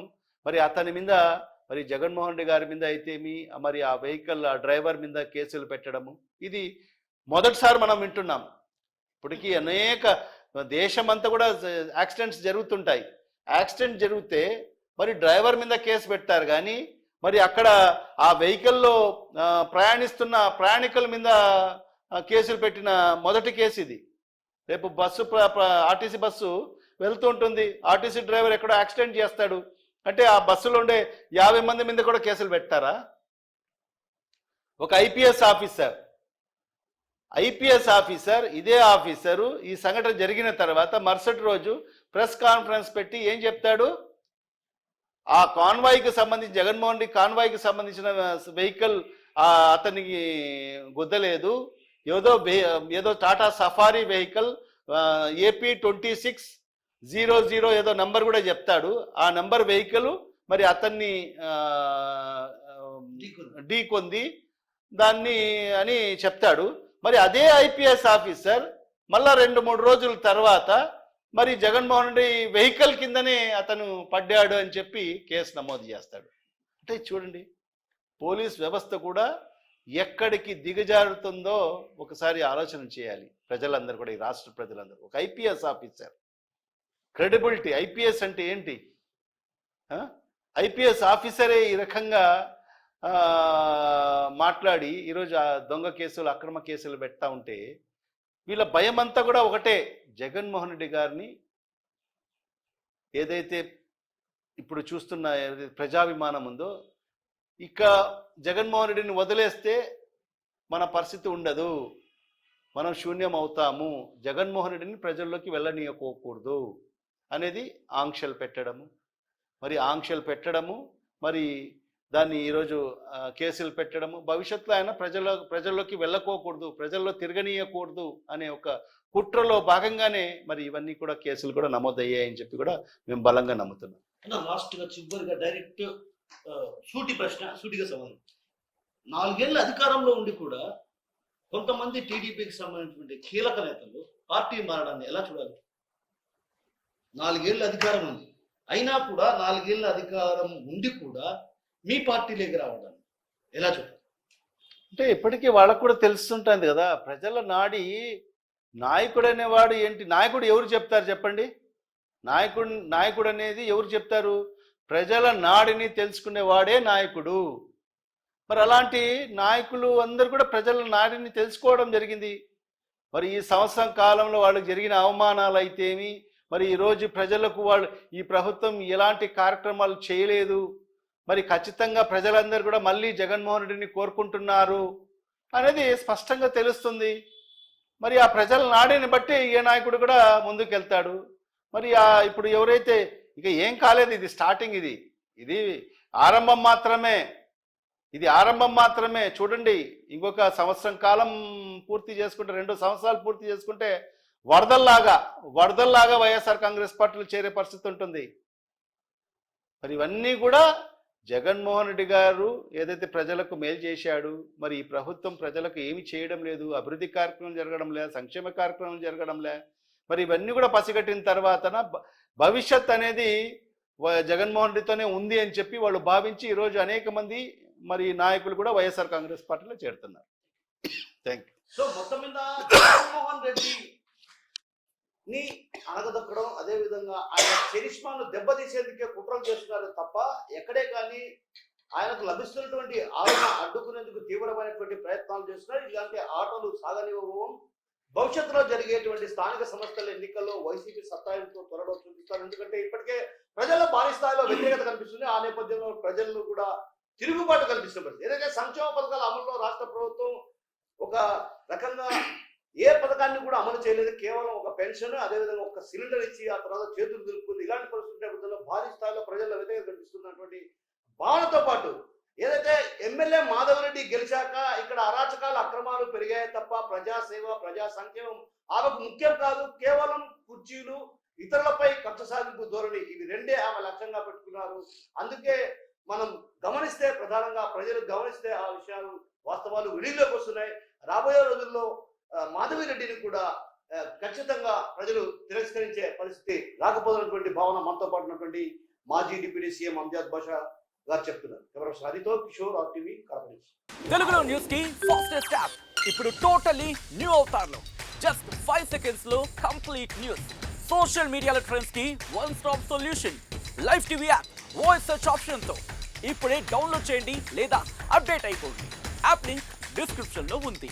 మరి అతని మీద, మరి జగన్మోహన్ రెడ్డి గారి మీద అయితేమి, మరి ఆ వెహికల్ ఆ డ్రైవర్ మీద కేసులు పెట్టడము ఇది మొదటిసారి మనం వింటున్నాం. ఇప్పటికీ అనేక దేశమంతా కూడా యాక్సిడెంట్స్ జరుగుతుంటాయి. యాక్సిడెంట్ జరిగితే మరి డ్రైవర్ మీద కేసు పెడతారు, కానీ మరి అక్కడ ఆ వెహికల్లో ప్రయాణిస్తున్న ప్రయాణికుల మీద కేసులు పెట్టిన మొదటి కేసు ఇది. రేపు బస్సు ఆర్టీసీ బస్సు వెళ్తూ ఉంటుంది, ఆర్టీసీ డ్రైవర్ ఎక్కడో యాక్సిడెంట్ చేస్తాడు అంటే ఆ బస్సులో ఉండే 50 మంది మీద కూడా కేసులు పెట్టారా? ఒక ఐపీఎస్ ఆఫీసర్ ఇదే ఆఫీసరు ఈ సంఘటన జరిగిన తర్వాత మరుసటి రోజు ప్రెస్ కాన్ఫరెన్స్ పెట్టి ఏం చెప్తాడు? ఆ కాన్వాయ్కి సంబంధించి జగన్మోహన్ రెడ్డి కాన్వాయ్కి సంబంధించిన వెహికల్ అతనికి గుద్దలేదు, ఏదో టాటా సఫారీ వెహికల్ AP 2600 ఏదో నంబర్ కూడా చెప్తాడు. ఆ నంబర్ వెహికల్ మరి అతన్ని ఢీకొంది దాన్ని అని చెప్తాడు. మరి అదే ఐపీఎస్ ఆఫీసర్ మళ్ళా 2-3 రోజుల తర్వాత మరి జగన్మోహన్ రెడ్డి వెహికల్ కిందనే అతను పడ్డాడు అని చెప్పి కేసు నమోదు చేస్తాడు. అంటే చూడండి, పోలీస్ వ్యవస్థ కూడా ఎక్కడికి దిగజారుతుందో ఒకసారి ఆలోచన చేయాలి ప్రజలందరూ కూడా, ఈ రాష్ట్ర ప్రజలందరూ. ఒక ఐపీఎస్ ఆఫీసర్ క్రెడిబిలిటీ, ఐపీఎస్ అంటే ఏంటి? ఐపీఎస్ ఆఫీసరే ఈ రకంగా మాట్లాడి ఈరోజు ఆ దొంగ కేసులు అక్రమ కేసులు పెడతా ఉంటే వీళ్ళ భయం అంతా కూడా ఒకటే, జగన్మోహన్ రెడ్డి గారిని ఏదైతే ఇప్పుడు చూస్తున్న ప్రజాభిమానం ఉందో, ఇక జగన్మోహన్ రెడ్డిని వదిలేస్తే మన పరిస్థితి ఉండదు, మనం శూన్యం అవుతాము, జగన్మోహన్ రెడ్డిని ప్రజల్లోకి వెళ్ళనీయకోకూడదు అనేది ఆంక్షలు పెట్టడము, మరి దాన్ని ఈరోజు కేసులు పెట్టడము, భవిష్యత్తులో ఆయన ప్రజల్లోకి వెళ్ళకోకూడదు, ప్రజల్లో తిరగనీయకూడదు అనే ఒక కుట్రలో భాగంగానే మరి ఇవన్నీ కూడా కేసులు కూడా నమోదయ్యాయని చెప్పి కూడా మేము బలంగా నమ్ముతున్నాం. లాస్ట్గా చివరిగా డైరెక్ట్ సూటిగా సంబంధం, 4 ఏళ్ళ అధికారంలో ఉండి కూడా కొంతమంది టీడీపీకి సంబంధించినటువంటి కీలక నేతలు పార్టీ మారడాన్ని ఎలా చూడాలి? 4 ఏళ్ళ అధికారం ఉంది, అయినా కూడా 4 ఏళ్ళ అధికారం ఉండి కూడా మీ పార్టీలోకి రావడాన్ని ఎలా చూడాలి? అంటే ఇప్పటికీ వాళ్ళకు కూడా తెలుస్తుంటుంది కదా ప్రజల నాడి. నాయకుడు అనేవాడు ఏంటి? నాయకుడు ఎవరు చెప్తారు చెప్పండి? నాయకుడు అనేది ఎవరు చెప్తారు? ప్రజల నాడిని తెలుసుకునేవాడే నాయకుడు. మరి అలాంటి నాయకులు అందరూ కూడా ప్రజల నాడిని తెలుసుకోవడం జరిగింది. మరి ఈ సంవత్సరం కాలంలో వాళ్ళకి జరిగిన అవమానాలు అయితేమి, మరి ఈరోజు ప్రజలకు ఈ ప్రభుత్వం ఎలాంటి కార్యక్రమాలు చేయలేదు, మరి ఖచ్చితంగా ప్రజలందరూ కూడా మళ్ళీ జగన్మోహన్ రెడ్డిని కోరుకుంటున్నారు అనేది స్పష్టంగా తెలుస్తుంది. మరి ఆ ప్రజల నాడిని బట్టి ఏ నాయకుడు కూడా ముందుకెళ్తాడు. మరి ఇప్పుడు ఎవరైతే ఇక ఏం కాలేదు, ఇది స్టార్టింగ్, ఇది ఆరంభం మాత్రమే. చూడండి, ఇంకొక సంవత్సరం కాలం పూర్తి చేసుకుంటే, 2 సంవత్సరాలు పూర్తి చేసుకుంటే వరదల్లాగా వైఎస్ఆర్ కాంగ్రెస్ పార్టీలో చేరే పరిస్థితి ఉంటుంది. మరి ఇవన్నీ కూడా జగన్మోహన్ రెడ్డి గారు ఏదైతే ప్రజలకు మేలు చేశాడు, మరి ఈ ప్రభుత్వం ప్రజలకు ఏమి చేయడం లేదు, అభివృద్ధి కార్యక్రమం జరగడం లే, సంక్షేమ కార్యక్రమం జరగడం లే, మరి ఇవన్నీ కూడా పసిగట్టిన తర్వాతన భవిష్యత్ అనేది జగన్మోహన్ రెడ్డితోనే ఉంది అని చెప్పి వాళ్ళు భావించి ఈరోజు అనేక మంది మరి నాయకులు కూడా వైఎస్ఆర్ కాంగ్రెస్ పార్టీలో చేరుతున్నారు. Thank you. సో మొత్తం మీద జగన్మోహన్ రెడ్డి ని అనగదొక్కడం, అదేవిధంగా ఆయన చరిష్మాను దెబ్బతీసేందుకే కుట్రలు చేస్తున్నారు తప్ప ఎక్కడే కానీ ఆయనకు లభిస్తున్నటువంటి ఆలోచన అడ్డుకునేందుకు తీవ్రమైనటువంటి ప్రయత్నాలు చేస్తున్నారు. ఇలాంటి ఆటలు సాగనివ్వబోం. భవిష్యత్తులో జరిగేటువంటి స్థానిక సంస్థల ఎన్నికల్లో వైసీపీ సత్తాయంతో త్వరలో చూపిస్తారు. ఎందుకంటే ఇప్పటికే ప్రజల్లో భారీ స్థాయిలో వ్యతిరేకత కనిపిస్తుంది. ఆ నేపథ్యంలో ప్రజల్లో కూడా తిరుగుబాటు కనిపిస్తుంది. ఏదైతే సంక్షేమ పథకాల అమలులో రాష్ట్ర ప్రభుత్వం ఒక రకంగా ఏ పథకాన్ని కూడా అమలు చేయలేదు. కేవలం ఒక పెన్షన్, అదేవిధంగా ఒక సిలిండర్ ఇచ్చి ఆ తర్వాత చేతులు దులుపుకుంది. ఇలాంటి పరిస్థితుల నేపథ్యంలో భారీ స్థాయిలో ప్రజల్లో వ్యతిరేకత కనిపిస్తున్నటువంటి భావనతో పాటు ఏదైతే ఎమ్మెల్యే మాధవరెడ్డి గెలిచాక ఇక్కడ అరాచకాలు అక్రమాలు పెరిగాయి తప్ప ప్రజాసేవ, ప్రజా సంక్షేమం ఆమెకు ముఖ్యం కాదు. కేవలం కుర్చీలు, ఇతరులపై కక్ష సాధింపు ధోరణి, ఇవి రెండే ఆమె లక్ష్యంగా పెట్టుకున్నారు. అందుకే మనం గమనిస్తే, ప్రధానంగా ప్రజలు గమనిస్తే ఆ విషయాలు, వాస్తవాలు వెలుగులోకి వస్తున్నాయి. రాబోయే రోజుల్లో మాధవిరెడ్డిని కూడా ఖచ్చితంగా ప్రజలు తిరస్కరించే పరిస్థితి రాకపోతున్నటువంటి భావన మనతో పాటు ఉన్నటువంటి మాజీ డిప్యూటీ సీఎం అంజాద్ బాషా గారు చెప్తున్నారు. కెమెరా హరితో కిషోర్, RTV, కడప నుంచి. తెలుగులో న్యూస్ కి ఫాస్టెస్ట్ యాప్ ఇప్పుడు టోటలీ న్యూ అవతార్లో జస్ట్ 5 seconds లో కంప్లీట్ న్యూస్. సోషల్ మీడియాలో ట్రెండ్స్ కి one stop solution. Live TV app voice search option తో ఇప్పుడే డౌన్లోడ్ చేయండి లేదా అప్డేట్ అయిపోండి. యాప్ లింక్ డిస్క్రిప్షన్ లో ఉంది.